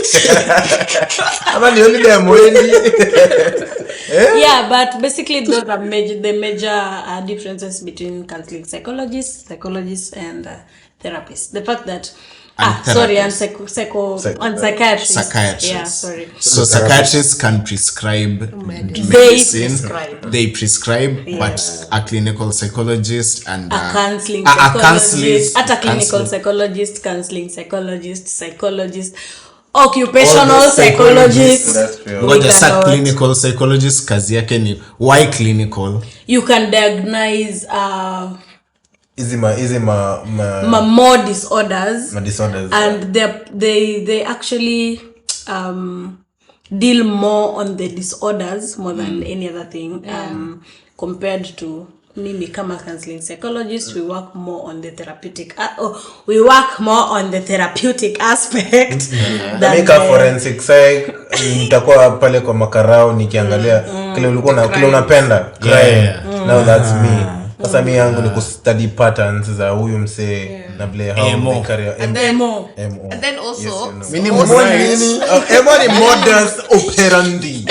Ama ni holiday ya mwendi? Yeah, but basically those are the major differences between counseling psychologists and therapists. The fact that and psychiatrists. Yeah, sorry. So psychiatrists can prescribe medicine. They prescribe, but a clinical psychologist and a counseling psychologist, occupational psychologist. Ngoja sa clinical psychologist kazi yake ni why clinical? You can diagnose more disorders, and they actually deal more on the disorders more than any other thing, compared to mimi kama counseling psychologist. We work more on the therapeutic aspect than Make a forensic psych. Nitakuwa pale kwa makarao nikiangalia kile ulikuwa kile unapenda crime. Now that's me. Sasa mimi yangu ni kustudy patterns za huyu msee na vile how they carry MO. And then also MO ni modus operandi.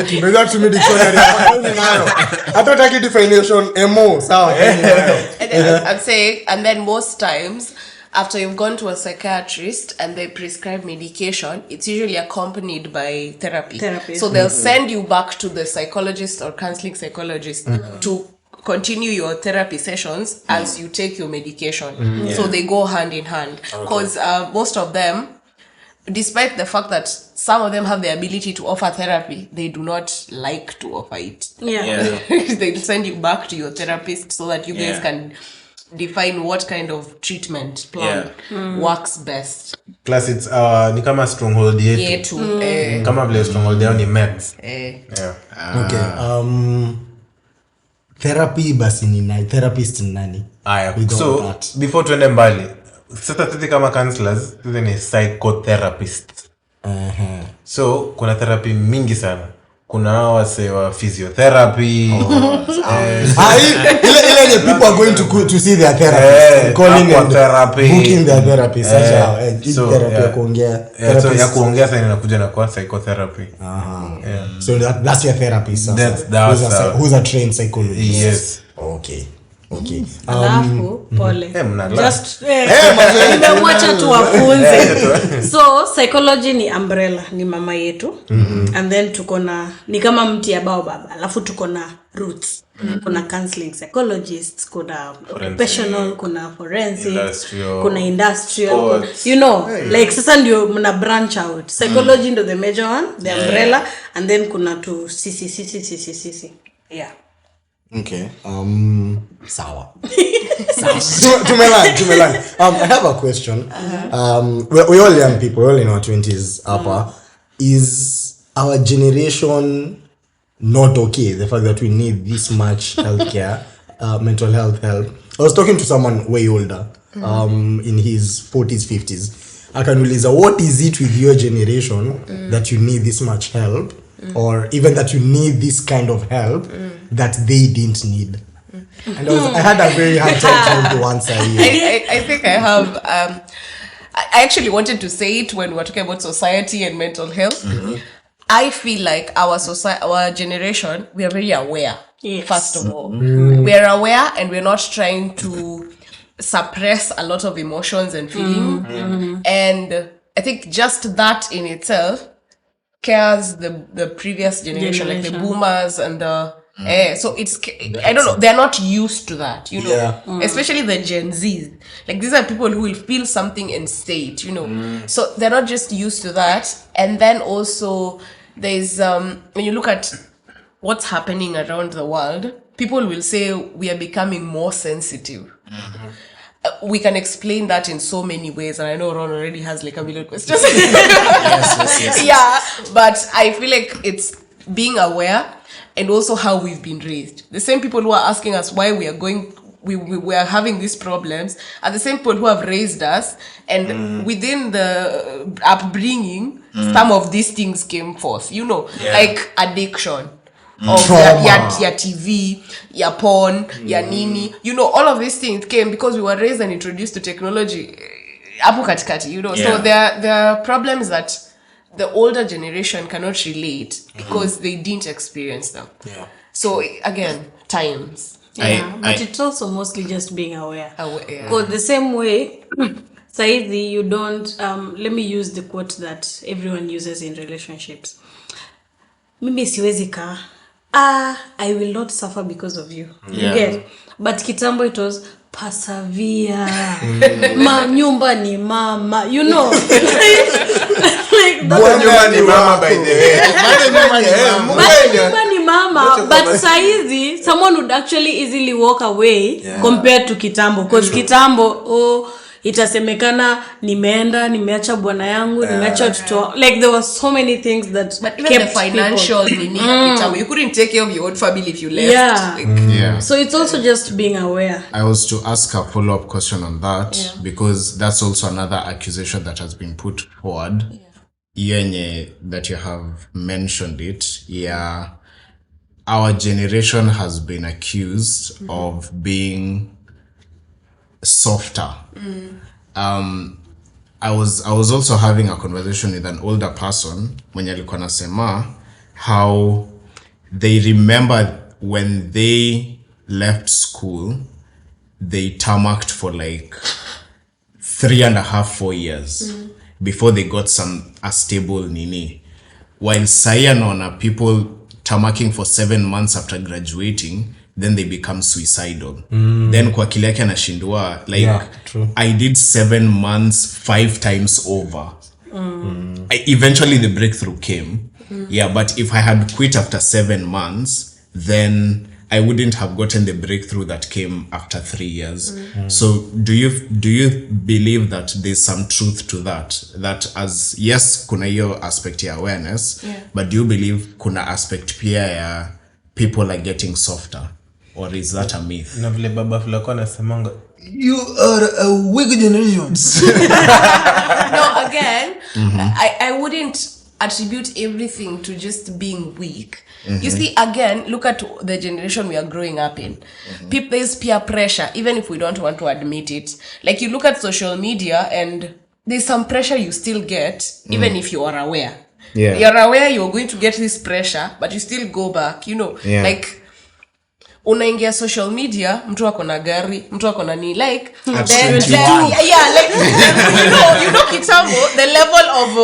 Tumeza tumie dictionary nayo. Hata utaki definition MO sawa. I'm saying, and then most times after you've gone to a psychiatrist and they prescribe medication, it's usually accompanied by therapy. So they'll send you back to the psychologist or counseling psychologist to continue your therapy sessions as you take your medication. So they go hand in hand, because most of them, despite the fact that some of them have the ability to offer therapy, they do not like to offer it. They send you back to your therapist so that you guys can define what kind of treatment plan works best. Plus it's ni kama stronghold yetu. Kama vile stronghold yao ni meds. Okay. Therapy basi ni nani? Therapist ni nani? So before tuende mbali, sasa sisi kama counselors sisi ni psychotherapists. So kuna therapy mingi sana. Kuna wase wa physiotherapy. Ile people are going to see their therapist, calling and therapy, booking their therapist. So therapy kuongea. So ya kuongea sasa inakuja na kwa psychotherapy. So that's your therapist. Who's a trained psychologist. Yes. Okay. Alafu pole. Mnala. Just nimemwacha tuwafunze. So psychology ni umbrella, ni mama yetu. And then tuko na ni kama mti ya baobab. Alafu tuko na roots. Kuna counseling psychologists, kuna occupational, kuna forensic, kuna industrial, sports. You know, like sasa ndio mna branch out. Psychology ndo the major one, the umbrella, and then kuna tu CC. Yeah. Okay. Sawa. Tumelan. I have a question. We're all young people, we're all in our 20s upper. Is our generation not okay? The fact that we need this much healthcare, mental health help. I was talking to someone way older, in his 40s, 50s. Akaniuliza, what is it with your generation that you need this much help? Or even that you need this kind of help that they didn't need. And I had a very hard time trying to answer you. I think I have. I actually wanted to say it when we were talking about society and mental health. I feel like our generation, we are very aware. Yes. First of all, we are aware, and we're not trying to suppress a lot of emotions and feelings. And I think just that in itself cares the previous generation, like the boomers and the so it's I don't know, they're not used to that, you know. Especially the Gen Zs, like these are people who will feel something and say it, you know. So they're not just used to that. And then also there's when you look at what's happening around the world, people will say we are becoming more sensitive. We can explain that in so many ways, and I know Ron already has like a million questions. Yes. Yeah, but I feel like it's being aware and also how we've been raised. The same people who are asking us why we are having these problems are the same people who have raised us, and within the upbringing, some of these things came forth, you know, like addiction. of ya TV, ya porn, ya nini. You know, all of these things came because we were raised and introduced to technology. Apo katikati, you know. So there are problems that the older generation cannot relate because they didn't experience them. Yeah. So again, times. But it's also mostly just being aware. Yeah. Because the same way, Saidi, you don't, let me use the quote that everyone uses in relationships. Mimi siwezi kaa. I will not suffer because of you. You get? But kitambo it was persevere. Nyumba ni mama. You know? Like Nyumba ni mama, by the way. Nyumba ni mama. But saizi, someone would actually easily walk away compared to kitambo. Because kitambo, itasemekana nimeacha bwana yangu, nimeacha watoto. Like there were so many things that but even the financial you couldn't take care of your own family if you left. So it's also just being aware. I was to ask a follow-up question on that because that's also another accusation that has been put forward. That you have mentioned it. Our generation has been accused of being softer. I was also having a conversation with an older person mwenye alikuwa anasema how they remember when they left school they tarmacked for like 3.5-4 years before they got a stable nini, while sayanaona people tarmacking for 7 months after graduating, then they become suicidal. Then kwa akili yake anashindwa like I did 7 months 5 times over. Eventually the breakthrough came. But if I had quit after 7 months, then I wouldn't have gotten the breakthrough that came after 3 years. So do you believe that there's some truth to that as yes kuna hiyo aspect ya awareness, but do you believe kuna aspect pia ya people are getting softer, or is that a myth? Na vile baba fulako anasemanga you are a weak generation. No, again, I wouldn't attribute everything to just being weak. You see, again, look at the generation we are growing up in. There's peer pressure, even if we don't want to admit it. Like you look at social media and there's some pressure you still get, even if you are aware. You're aware you're going to get this pressure, but you still go back, you know. Like unaingia social media, mtu ako na gari, mtu ako na ni like then like you know kitambo the level of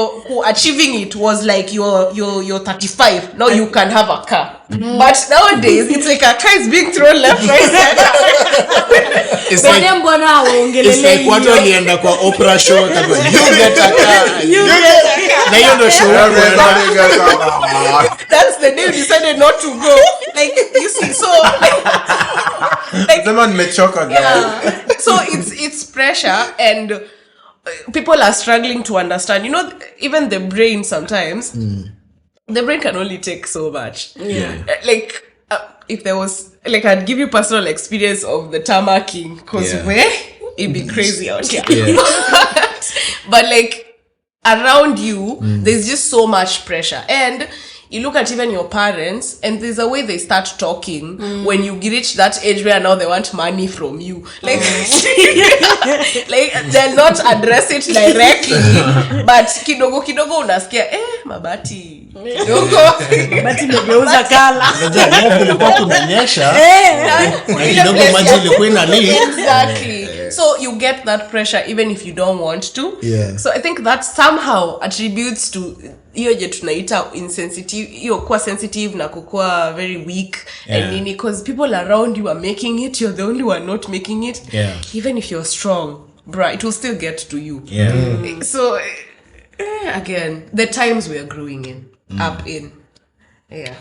achieving it was like you're 35, now you can have a car. But nowadays it's like a car is being thrown left, right, center. It's like watu walienda kwa Oprah show kama you get a car. Na hiyo ndo show. That's the day you decided not to go. Like you see, so like Someone mechoka guys. So it's pressure, and people are struggling to understand. You know, even the brain sometimes, the brain can only take so much. Like if there was, like, I'd give you personal experience of the tarmacking, because where it'd be crazy out here. But like around you, there's just so much pressure, and you look at even your parents, and there's a way they start talking when you reach that age where now they want money from you. Like, like they'll not address it directly, but kidogo unasikia, mabati. Kidogo. Mabati megeuza kala. Kulikuwa kunanyesha. Kidogo maji ilikuwa inali. Exactly. So you get that pressure even if you don't want to. So I think that somehow attributes to hiyo je tunaita insensitive, hiyo kuwa sensitive na kukua very weak and nini, because people around you are making it, you're the only one not making it. Even if you're strong, bro, it will still get to you. So again, the times we are growing up in.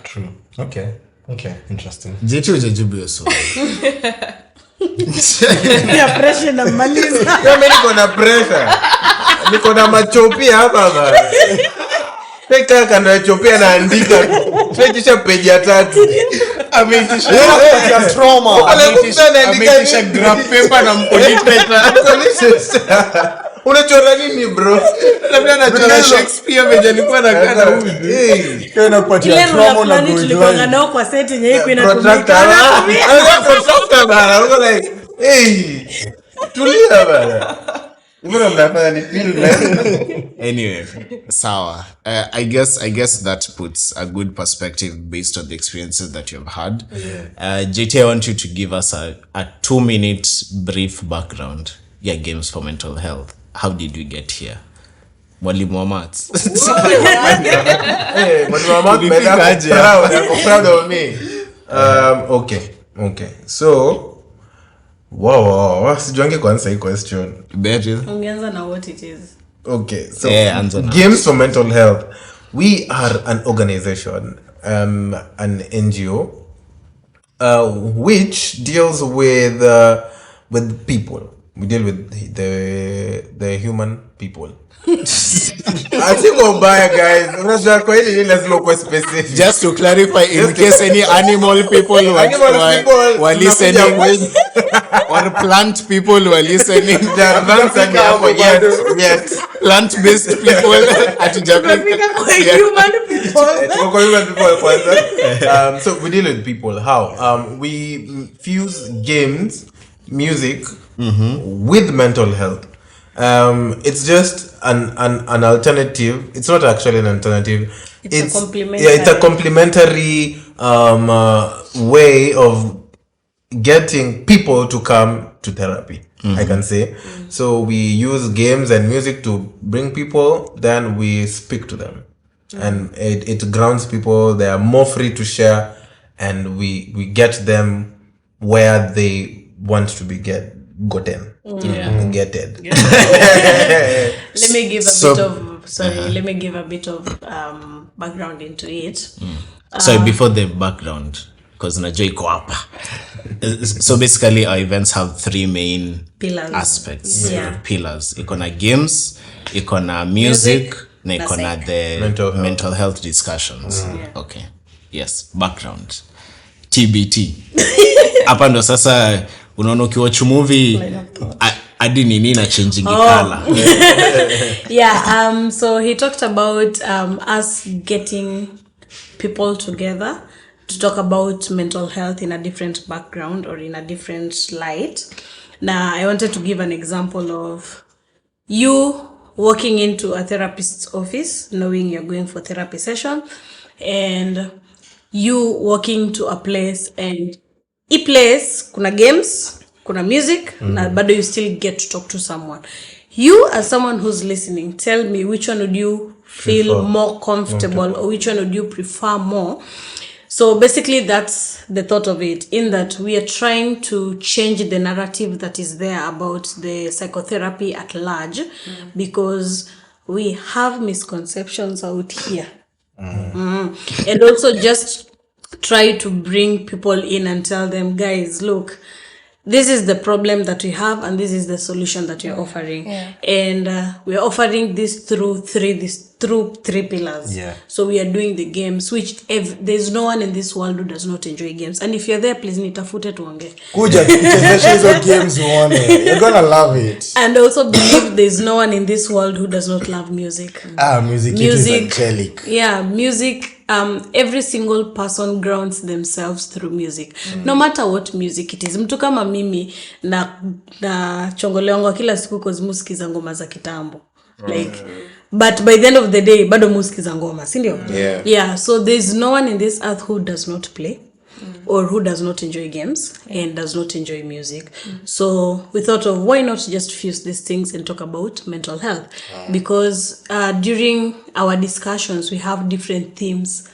True. Okay, interesting. Jetu ujajibu yo swali. Pressure na maliza. Mimi niko na pressure. Niko na machopia hapa bana. Peka kando ya chopia naandika. Fikisha page ya 3. Ameitisha trauma. Ameitisha graph paper na mkonipeta. unachora nini bro? Labda anachora Shakespeare meja alikuwa anakaa huyu. Kaya nakupatia ile trauma rula na fulani go tulipanga line. nao kwa set yenye iko Protractor. inatumika. Protractor bana. Uko like, tulia bana. Mbona mnafanya ni feel Anyway, sawa. I guess that puts a good perspective based on the experiences that you've had. JT, I want you to give us a 2-minute brief background. Yeah, Games for Mental Health. How did we get here? Mwalimu wa maths. proud of me. Okay. So, wow. Sijuange kuansa hii question. Better. Ungeanza na what it is. Okay, so answer now. Games for Mental Health. We are an organization, an NGO, which deals with people. We deal with the human people. I think Obaya, guys. I'm not sure quite lazima kuwa specific. Just to clarify, in case any animal people were listening, or plant people were listening, plant-based people Tunafika kwa human people. So we deal with people. How? We fuse games, music, with mental health. It's just an alternative. It's not actually an alternative. It's a complementary. Yeah, it's a complementary way of getting people to come to therapy. I can say. So we use games and music to bring people. Then we speak to them, and it grounds people. They are more free to share, and we get them where they want to be gotten. Getted. Let me give a bit of background into it. So before the background, because najua iko hapa. So basically our events have 3 main Pillars. aspects. Yeah. Pillars. Iko na games, iko na music, na iko na the mental health discussions. Okay. Yes, background. TBT. Hapa ndo sasa unaona ukiwatch movie hadi nini na changing color. Yeah, so he talked about us getting people together to talk about mental health in a different background or in a different light. Now, I wanted to give an example of you walking into a therapist's office, knowing you're going for therapy session, and you walking to a place, and a place, kuna games, kuna music, na bado you still get to talk to someone. You, as someone who's listening, tell me which one would you feel more comfortable or which one would you prefer more. So basically that's the thought of it, in that we are trying to change the narrative that is there about the psychotherapy at large, because we have misconceptions out here. And also just try to bring people in and tell them, guys, look, this is the problem that we have and this is the solution that we're offering. And we're offering this through three pillars. So we are doing the games, which there's no one in this world who does not enjoy games. And if you're there, please nitafute tuonge. Kuja tuchezeshe hizo games uone. You're gonna love it. And also believe there's no one in this world who does not love music. Music is angelic. Yeah, music. Every single person grounds themselves through music. No matter what music it is. Mtu kama mimi na chongoleongo kila siku cause musikiza ngoma za kitambo. Like, but by the end of the day, bado musikiza ngoma, si ndio? Yeah, so there's no one in this earth who does not play or who does not enjoy games and does not enjoy music. So we thought of why not just fuse these things and talk about mental health, because during our discussions we have different themes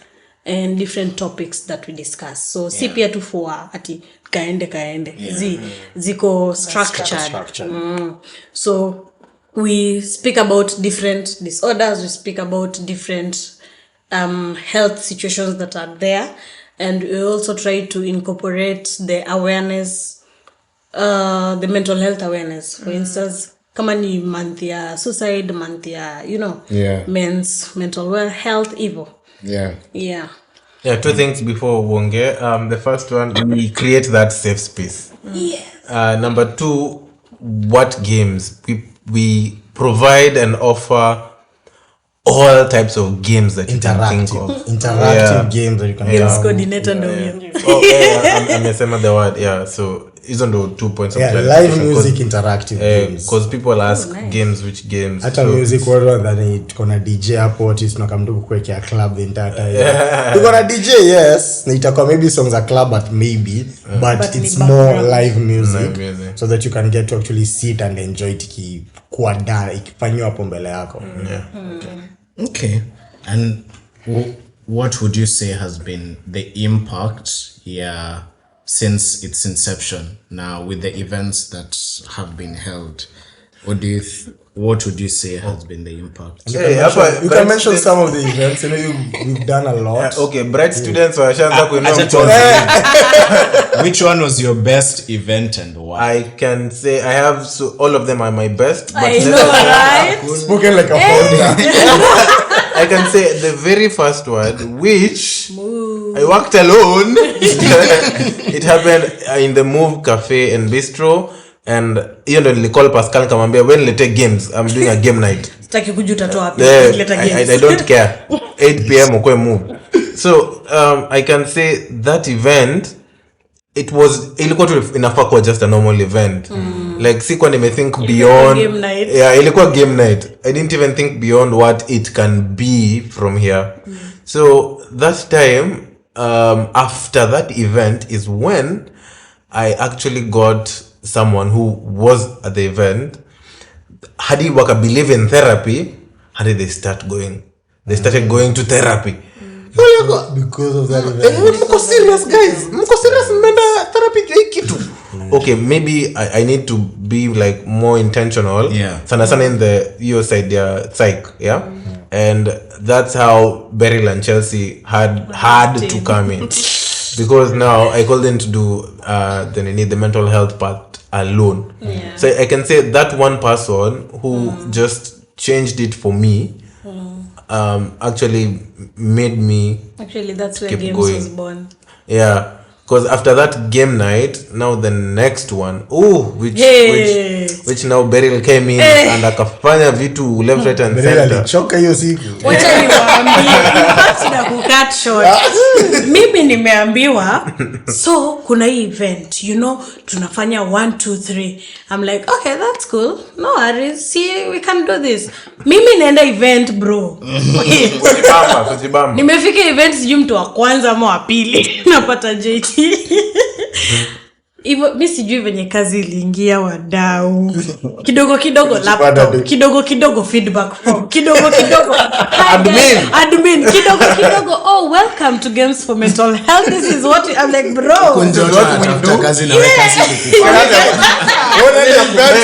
and different topics that we discuss. So si pia tu for ati kaende ziko structured. So we speak about different disorders, we speak about different health situations that are there. And we also try to incorporate the awareness, the mental health awareness. For instance, kama ni month ya suicide, month ya, men's mental health, evil. Yeah, 2 things before Wonge. The first one, we create that safe space. Yes. Number 2, what games? We provide and offer all types of games that you can think of. Interactive games that you can Games have. coordinator ndo huyo. Amesema the word, yeah. So hizo ndo 2 points of Yeah, clarification, live music interactive games. because people ask games, which games. Hata music watu dhani tuko na DJ hapo artist na kamtu kuwekea club the entire time. Tuko na DJ, yes, na itakuwa maybe songs are club but maybe but it's ni more background. live music, Live music. so that you can get to actually sit and enjoy it ikikuwa done ikifanywa hapo mbele yako. Okay. And what would you say has been the impact here since its inception now with the events that have been held? What would you say has been the impact? You can mention some of the events. You know you've done a lot. Okay, bright students washaanza kuinua acha mkono. Which one was your best event and why? I can say I have, so all of them are my best, but I know, right? Spoken like a founder. I can say the very first one, which I worked alone. It happened in the Move Cafe and Bistro, and hiyo ndo nilicall Pascal nikamwambia when let's take games, I'm doing a game night. Sitaki kujuta tu wapi. I don't care. 8 p.m. ukwe Move. So I can say that event, ilikuwa tu inafaa kuwa just a normal event. Like sikuwa nimethink beyond game night. Yeah, ilikuwa game night. I didn't even think beyond what it can be from here. So that time, after that event is when I actually got someone who was at the event. Hadi waka believe in therapy, how did they start going? They started going to therapy. Because of that event. Mko serious guys? Mko serious mmeenda therapy kitu? Okay, maybe I need to be like more intentional. Yeah. Sana in the your side psych, yeah? And that's how Beryl and Chelsea had to come in. Because now I called them to do the mental health part alone. Yeah. So I can say that one person who just changed it for me actually made me Actually, that's where keep games going. was born. Yeah, because after that game night, now the next one, Hey. which now Beryl came in and akafanya vitu left, right and Beryl center. alichoka hiyo siku. Wacha niwaambie, in fact na kucut short. Mimi nimeambiwa, so kuna hii event, you know, tunafanya 1 2 3. I'm like, okay, that's cool. No worries. See, we can do this. Mimi naenda event, bro. Kujibamba. Nimefika event sijui mtu wa kwanza ama wa pili. Napata JT. Hivyo mimi sijui venye kazi iliingia wadau. Kidogo laptop, kidogo feedback form, kidogo admin, kidogo oh welcome to Games for Mental Health. This is what I'm like, bro. Tafuta kazi na weka siku.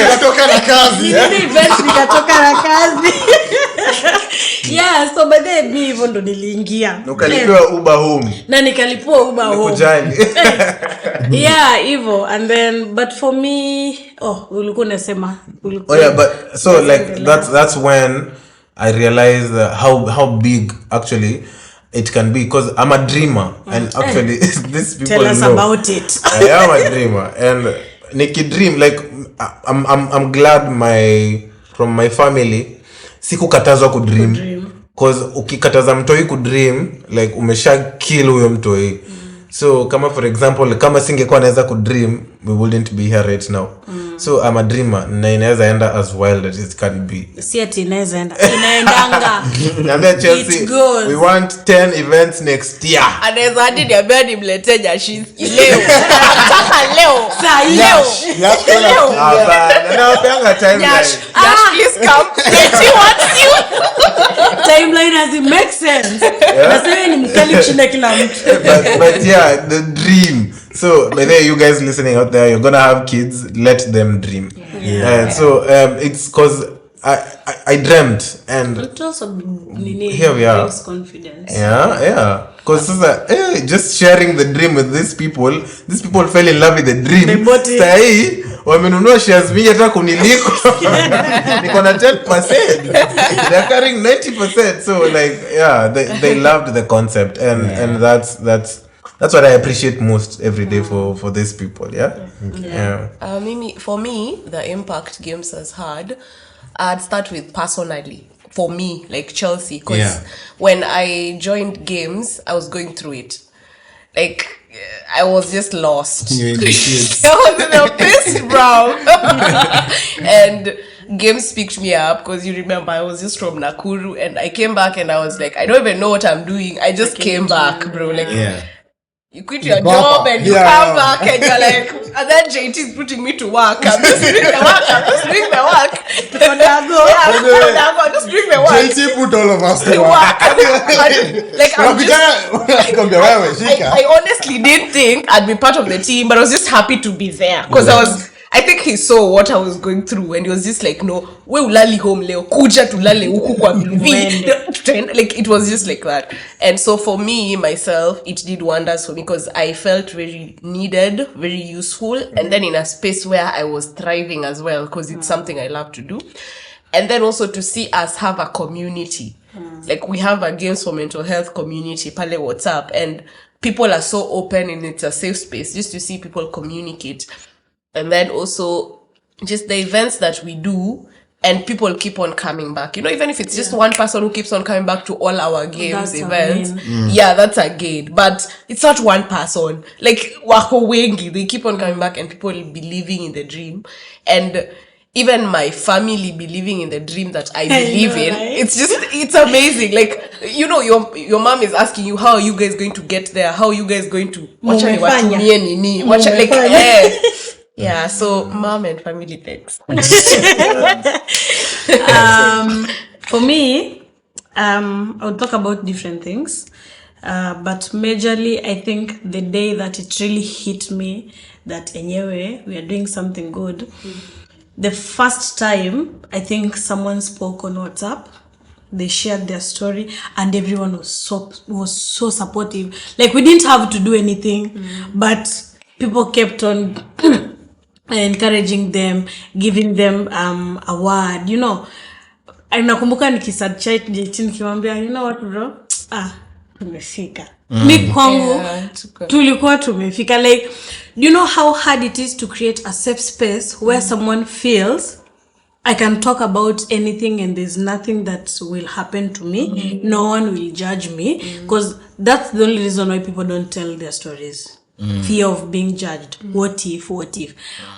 Nikatoka na kazi. Event nikatoka na kazi. Yeah, so by the way hivyo ndo niliingia. Ukalipiwa Uber home. Na nikalipua Uber home. Kujali. Yeah, hivyo. And then but for me, ulikuwa unasema But so like that's when I realized how big actually it can be, because I'm a dreamer and actually these people tell us know about it. I am a dreamer, and Nikki dream, like I'm glad from my family sikukatazwa kudream, because ukikataza mtoi kudream like umesha kill huyo mtoi. So kama for example kama singekuwa naweza kudream, we wouldn't be here right now. So I'm a dreamer na inaweza enda as wild as it can be. Si ati inaendanga. Naambia Chelsea, we want 10 events next year. Anaweza hadi niambia nimletee Nyashi leo. Nataka leo. Saa Leo. Hapana, nawapeanga timeline. Nyash, please come. JT wants you. timeline as it makes sense. Nasema ni mkali kushinda kila mtu. But yeah, the dream. So by the way, you guys listening out there, you're gonna have kids, let them dream. And so it's because I dreamt, and It also Here we are. brings confidence. yeah, because just sharing the dream with these people fell in love with the dream. They bought it. Sahi wamenunua shares mingi hata kuniliko. Niko na 10%. They're carrying 90%. So like they loved the concept, and that's what I appreciate most every day for these people. Yeah. For me, the impact games has had, I'd start with personally. For me, like Chelsea, because Yeah. when I joined games, I was going through it. Like, I was just lost. You're in the shits. I was in a pissed, bro. And games picked me up because you remember I was just from Nakuru and I came back and I was like, I don't even know what I'm doing. I just came back, bro. Like, Yeah. you quit your Back. job and you Yeah. come back and you're like, and then JT is putting me to work. I'm just doing the work. I'm just doing the work. I'm just doing the work. JT put all of us to The work. work. Like, I'm just. Nakwambia wewe, shika. I honestly didn't think I'd be part of the team, but I was just happy to be there because I think he saw what I was going through and he was just like, no, we ulali home leo, kuja tulale huku kwa TV. Like, it was just like that. And so for me, myself, it did wonders for me because I felt very needed, very useful, and then in a space where I was thriving as well because it's something I love to do. And then also to see us have a community. Like, we have a Games for Mental Health community, Pale WhatsApp, and people are so open and it's a safe space just to see people communicate. And then also just the events that we do and people keep on coming back. You know, even if it's just one person who keeps on coming back to all our games That's a events. win. Yeah, that's a gain. But it's not one person. Like, wako wengi, they keep on coming back and people believing in the dream. And even my family believing in the dream that I believe in. right? It's amazing. Like, you know, your mom is asking you, how are you guys going to get there? How are you guys going to watch Mumefanya. nini? Watch like, Mumefanya. yeah, so mom and family, thanks. For me, I would talk about different things. But majorly, I think the day that it really hit me that anyway, we are doing something good. The first time, I think someone spoke on WhatsApp. They shared their story and everyone was so supportive. Like, we didn't have to do anything, but people kept on encouraging them, giving them a word, you know. Nakumbuka nikisad chat JT nikiwaambia, you know what bro? Tumefika. Mi kwangu tulikuwa tumefika. Like, you know how hard it is to create a safe space where someone feels I can talk about anything and there's nothing that will happen to me. No one will judge me because that's the only reason why people don't tell their stories. Fear of being judged. What if?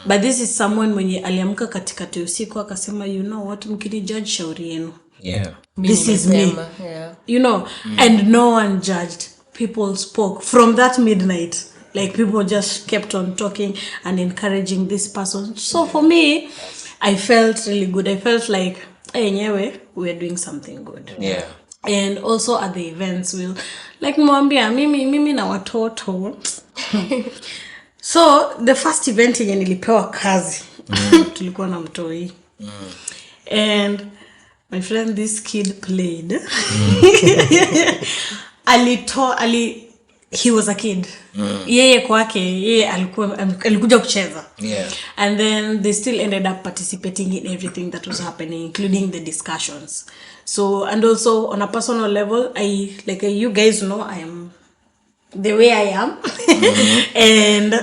But this is someone mwenye aliamka katikati usiku akasema, you know what, mkini judge shauri yenu. Yeah. This is me. Yeah. You know, and no one judged. People spoke from that midnight. Like, people just kept on talking and encouraging this person. So for me, I felt really good. I felt like, anyway, we're doing something good. Yeah. And also at the events, we'll, like, mwambia, mimi na watoto. So, the first event yenye nilipewa kazi, tulikuwa na mtoi. And my friend, this kid played. He was a kid. Yeye kwake, yeye alikuja kucheza. Yeah. And then they still ended up participating in everything that was happening, including the discussions. So, and also on a personal level, you guys know, I am the way I am. And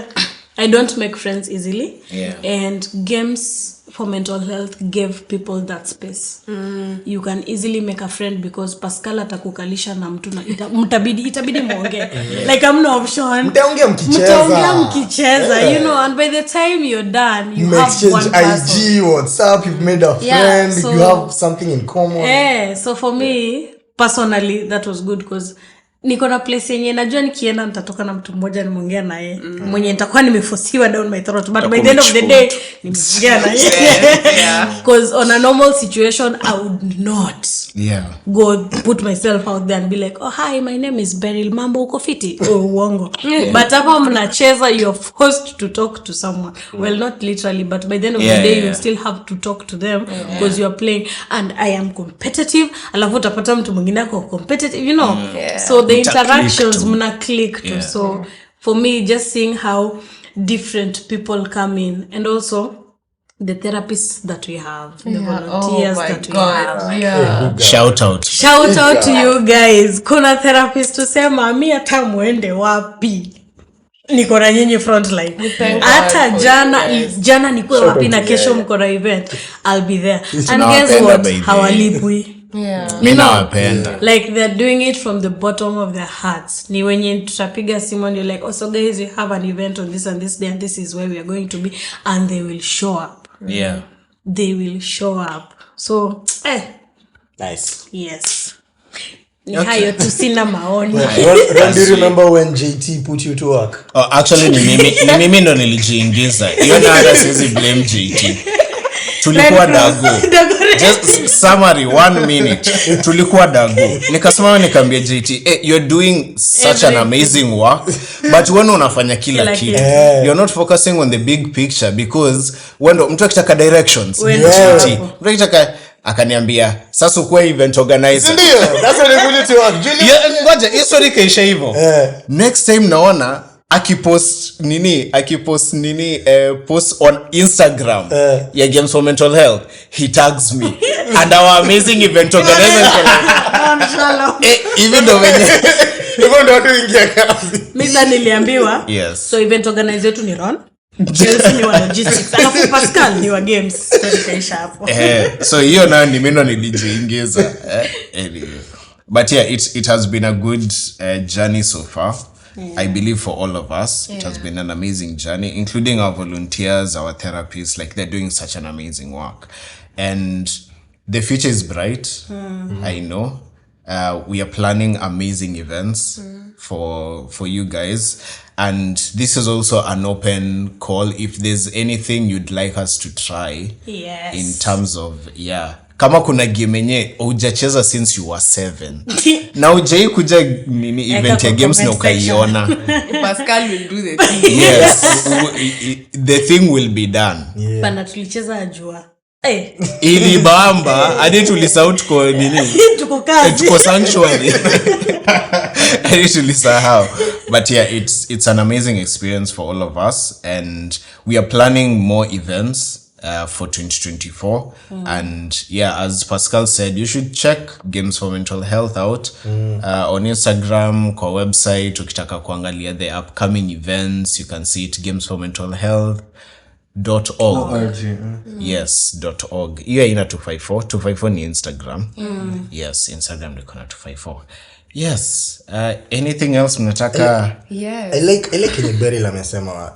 I don't make friends easily. Yeah. And Games for Mental Health gave people that space. You can easily make a friend because Pascal atakukalisha na mtu na itabidi muongee. Like, I'm no option. Mtaongea mkicheza. You know, and by the time you're done, you have exchange one person. IG, WhatsApp, you've made a friend, so- you have something in common. So for me, personally, that was good because niko na place yenye najua nikienda nitatoka na mtu mmoja nimeongea naye mwenye nitakuwa nimefosiwa down my throat, but by the end of the day nimeongea naye because on a normal situation I would not go put myself out there and be like, oh hi, my name is Beryl, mambo uko fiti? Uongo. But hapa mnacheza, you're forced to talk to someone. Well, not literally, but by the end of the day you still have to talk to them because you're playing, and I am competitive. Alafu utapata mtu mwingine ako competitive, you know. So the interactions mna click to. So for me, just seeing how different people come in, and also the therapists that we have, the volunteers that we have. Yeah. Shout out To you guys. Kuna therapist to sema mi hata muende wapi. niko na nyinyi frontline. Thank Hata God for jana nikuwe wapi na kesho mko na event, I'll be there. And guess Tunawapenda what? by the way. Hawalipwi. Yeah. mi nawapenda. Like they're doing it from the bottom of their hearts. Ni wenye tutapiga simu and you're like, oh, so guys, we have an event on this and this day and this is where we are going to be, and they will show up. Yeah. They will show up. So Nice. yes, ni hayo tu, sina maoni. Ron, do you remember when JT put you to work? Oh, actually ni mimi ndo nilijiingiza. Hiyo na hata siwezi blame JT. Tulikuwa dago. Just summary 1 minute. Tulikuwa dago. Nikasimama nikamwambia JT, you're doing such an amazing work, but wewe unafanya kila kitu. You're not focusing on the big picture, because when mtu akitaka directions, JT, mtu akitaka akaniambia sasa ukue event organizer. Ndio, that's when they put you to work. Ngoja history kaisha hivyo. Next time naona akipost post on Instagram ya Games for Mental Health, he tags me and our amazing event organizer. Even though watu ingia kazi. Mimi niliambiwa. Yes. So event organizer yetu ni Ron. Chelsea ni wa logistics. Alafu Pascal ni wa games. Kaisha hapo. So hiyo na ni mimi ndo nilijiingiza. Anyway. But yeah, it has been a good journey so far. I believe for all of us, it has been an amazing journey, including our volunteers, our therapists. Like, they're doing such an amazing work. And the future is bright. I know. We are planning amazing events for you guys. And this is also an open call. If there's anything you'd like us to try, Yes. in terms of, kama kuna game yenye hujacheza since you were 7 na hujai kuja nini event ya games na ukaiona, Pascal will do the thing. yes, the thing will be done. Bana tulicheza ajua. Ili bamba hadi tulisahau tuko nini, Tuko kazi. tuko sanctuary. hadi tulisahau. But yeah, it's an amazing experience for all of us, and we are planning more events for 2024. And yeah, as Pascal said, you should check Games for Mental Health out on Instagram, kwa website. Ukitaka kuangalia the upcoming events, you can see it gamesformentalhealth.org. Yes, .org. Hiyo ina 254. 254 ni Instagram. Yes, Instagram ni kuna 254. Yes. Anything else mnataka? Yes. I like in Beryl amesema,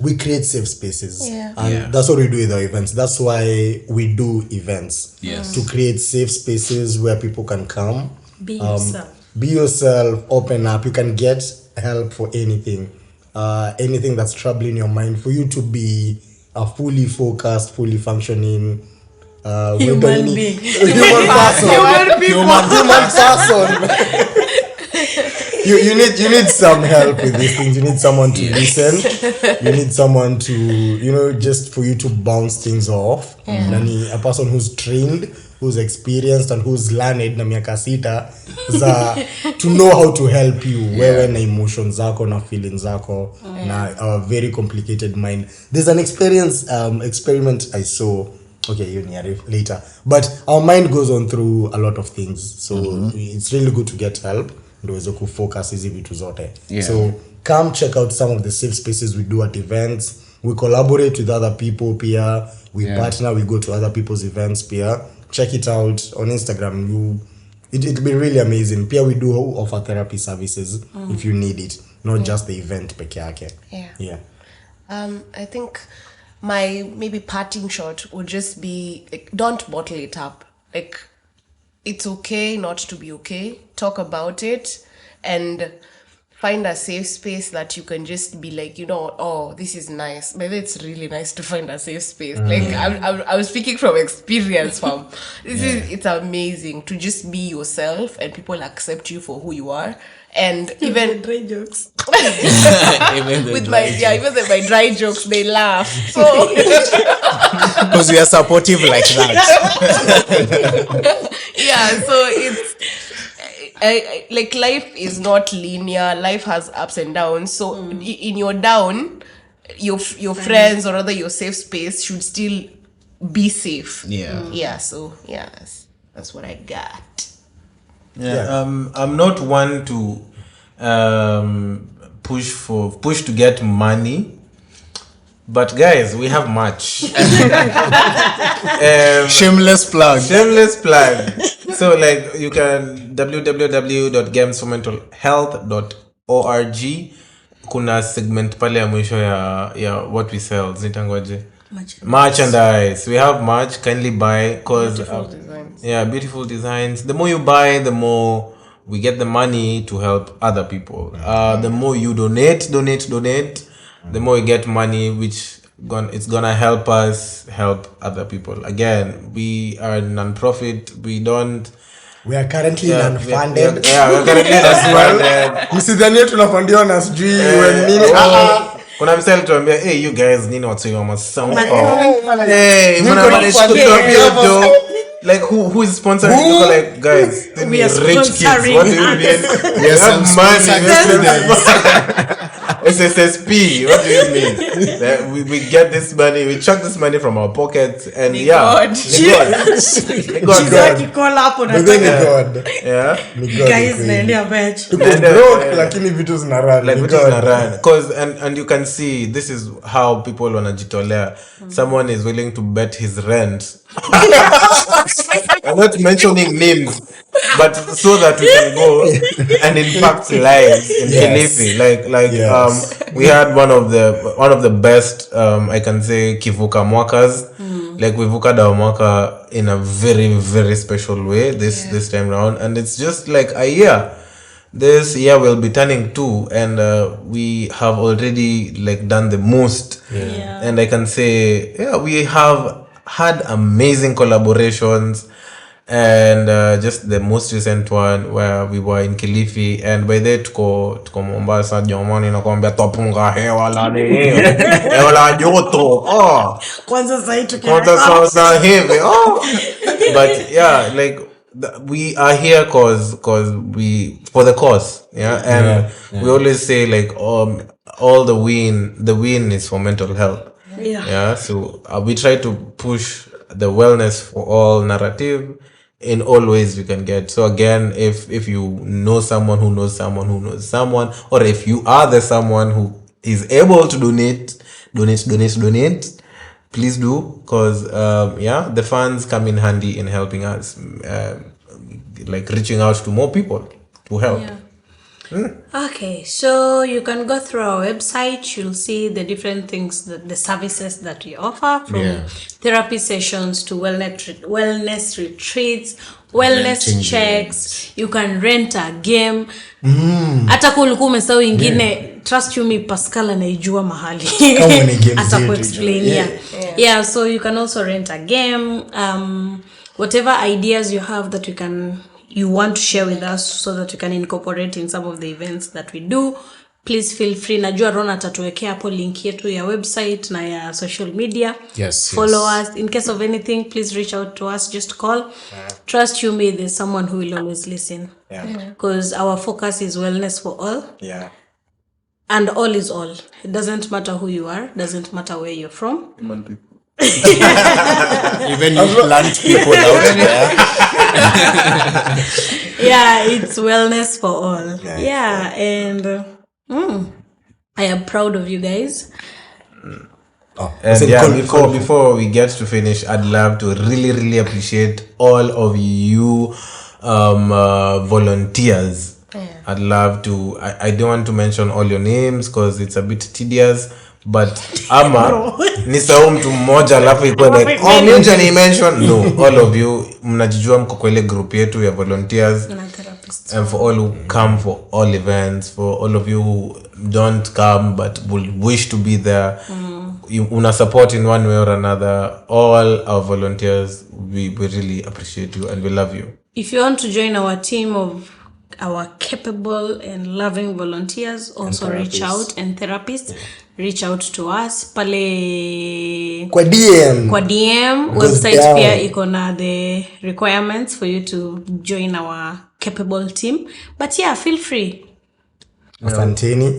we create safe spaces. And that's what we do with our events. That's why we do events. Yes. To create safe spaces where people can come. Be yourself. Be yourself, open up. You can get help for anything. Anything that's troubling your mind, for you to be a fully focused, fully functioning Human being. human person. You need some help with these things. You need someone to listen. You need someone to, just for you to bounce things off. Nani, a person who's trained, who's experienced, and who's learned na miaka 6 to know how to help you wewe na emotions zako na feelings zako na a very complicated mind. There's an experiment I saw. Okay, you need it later. But our mind goes on through a lot of things. So it's really good to get help. Ndio kufocus hizi vitu zote. So come check out some of the safe spaces we do at events. We collaborate with other people pia. We partner, we go to other people's events pia. Check it out on Instagram. It'll be really amazing. Pia we do offer therapy services if you need it. Not just the event peke yake. Yeah. I think my maybe parting shot would just be like, don't bottle it up. Like, it's okay not to be okay. Talk about it and find a safe space that you can just be like, oh, this is nice. Maybe it's really nice to find a safe space. Like, I was speaking from experience, fam. It's amazing to just be yourself and people accept you for who you are. And even Dry jokes. with my my dry jokes, they laugh. So Because we are supportive like that. so it's like life is not linear. Life has ups and downs. So in your down, your friends or rather your safe space should still be safe. So that's what I got. I'm not one to push to get money. But guys, we have much. Shameless plug. Shameless plug. So like you can www.gamesformentalhealth.org. Kuna segment pale ya mwisho ya what we sell. Zitangoje. Merchandise. We have merch. Kindly buy because beautiful designs. The more you buy, the more we get the money to help other people. The more you donate, the more you get money, which it's gonna help us help other people. Again, we are non-profit. We are currently unfunded. We're currently unfunded. Msidhanie tunafundiwa na sijui nini. Kuna msali tuambia, hey you guys, nini watu wa masama. Hey, like who is sponsoring? Like guys, we are rich kids. sponsoring. What do you mean? Yes, have money. SSSP. What do you mean? That we get this money, we chuck this money from our pockets, and God. God. Yeah. Guys, naendea batch. Broke lakini vitu zinarun. Like vitu zinarun. Because and you can see this is how people wanajitolea. Someone is willing to bet his rent. I'm not mentioning names, but so that we can go and impact lives in Kilifi. We had one of the best I can say kivuka mwakas. Like we vukada our mwaka in a very very special way this time round, and it's just like a year. This year we'll be turning 2, and we have already like done the most. And I can say we have had amazing collaborations, and just the most recent one where we were in Kilifi, and by the tuko Mombasa jamani nakwambia topunga hewa la joto Kwanza sasa hivi but yeah, like we are here cause we for the cause, and we always say like all the win is for mental health. So we try to push the wellness for all narrative in all ways we can get. So again, if you know someone who knows someone who knows someone, or if you are the someone who is able to donate, please do, because the funds come in handy in helping us, like reaching out to more people to help. Okay, so you can go through our website. You'll see the different things, the services that we offer, from therapy sessions to wellness retreats, wellness checks. You can rent a game. Hata kulikuwa umesahau ingine, trust you me, Pascal anaijua mahali. Hata kuexplain. Yeah, so you can also rent a game. Whatever ideas you have that you want to share with us so that we can incorporate in some of the events that we do, please feel free. Najua Ron atatuwekea hapo link yetu ya website na ya social media. Follow us. In case of anything, please reach out to us. Just call. Trust you me, there's someone who will always listen. Because our focus is wellness for all. And all is all. It doesn't matter who you are. Doesn't matter where you're from. Even you plant people out there. It's wellness for all. And I am proud of you guys. And before we get to finish, I'd love to really appreciate all of you volunteers. I'd love to. I don't want to mention all your names because it's a bit tedious. But nisahau mtu mmoja alafu ikuwe like ni mention. No, all of you mnajijua mko kwa ile group yetu ya volunteers, and for all who come for all events, for all of you who don't come but will wish to be there, you una support in one way or another. All our volunteers, we really appreciate you and we love you. If you want to join our team of our capable and loving volunteers, also reach out, and therapists, reach out to us pale kwa DM website pia iko na the requirements for you to join our capable team. But feel free. Asanteni.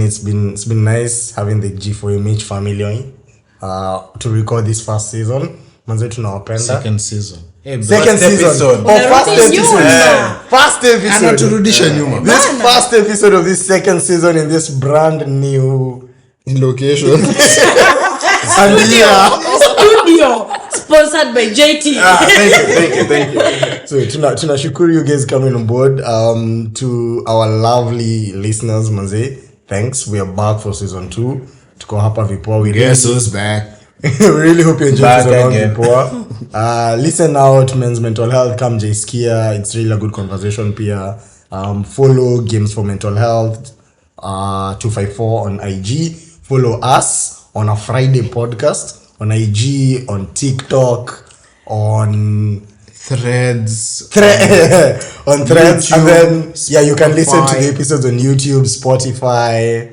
It's been nice having the G4MH family to record this first season. Manze tunawapenda. Second season. second First season episode. or first Unarudi episode. nyuma. First episode. Anaturudisha nyuma. This first episode of this second season in this brand new Location. and yeah. Studio sponsored by JT. Thank you. So tunashukuru you guys coming on board. To our lovely listeners, manze, thanks. We are back for season 2. Tuko hapa vipoa. We Guess who's back? we really hope you enjoyed Back season 1 again. vipoa. Listen out, men's mental health. Come Jaiskia. It's really a good conversation. Pia follow Games for Mental Health 254 on IG. Follow us on a Friday podcast on IG, on TikTok, on Threads. on Threads, YouTube, and then you can listen to Spotify. the episodes on YouTube, Spotify.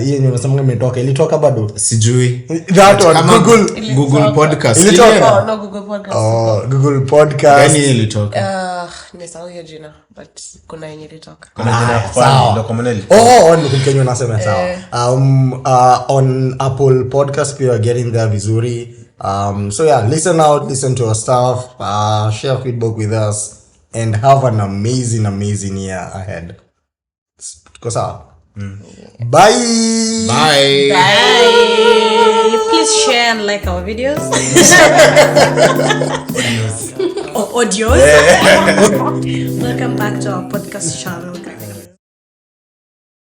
Hiyo ndio nasema ilitoka bado. Sijui. That one, Kama Google Google Podcast. Ilitoka. Ilienda. Oh, no, Google Podcast. Google Podcast. Gani ilitoka? Nimesahau hiyo jina, but kuna yenye ilitoka. sawa. Documentary. Nikimkenya nasema sawa. On Apple Podcast we are getting there vizuri. So listen out, listen to our stuff, share feedback with us, and have an amazing year ahead. Tuko sawa? Bye. Bye. Bye. Please share and like our videos. Audios. Welcome back to our podcast channel, guys.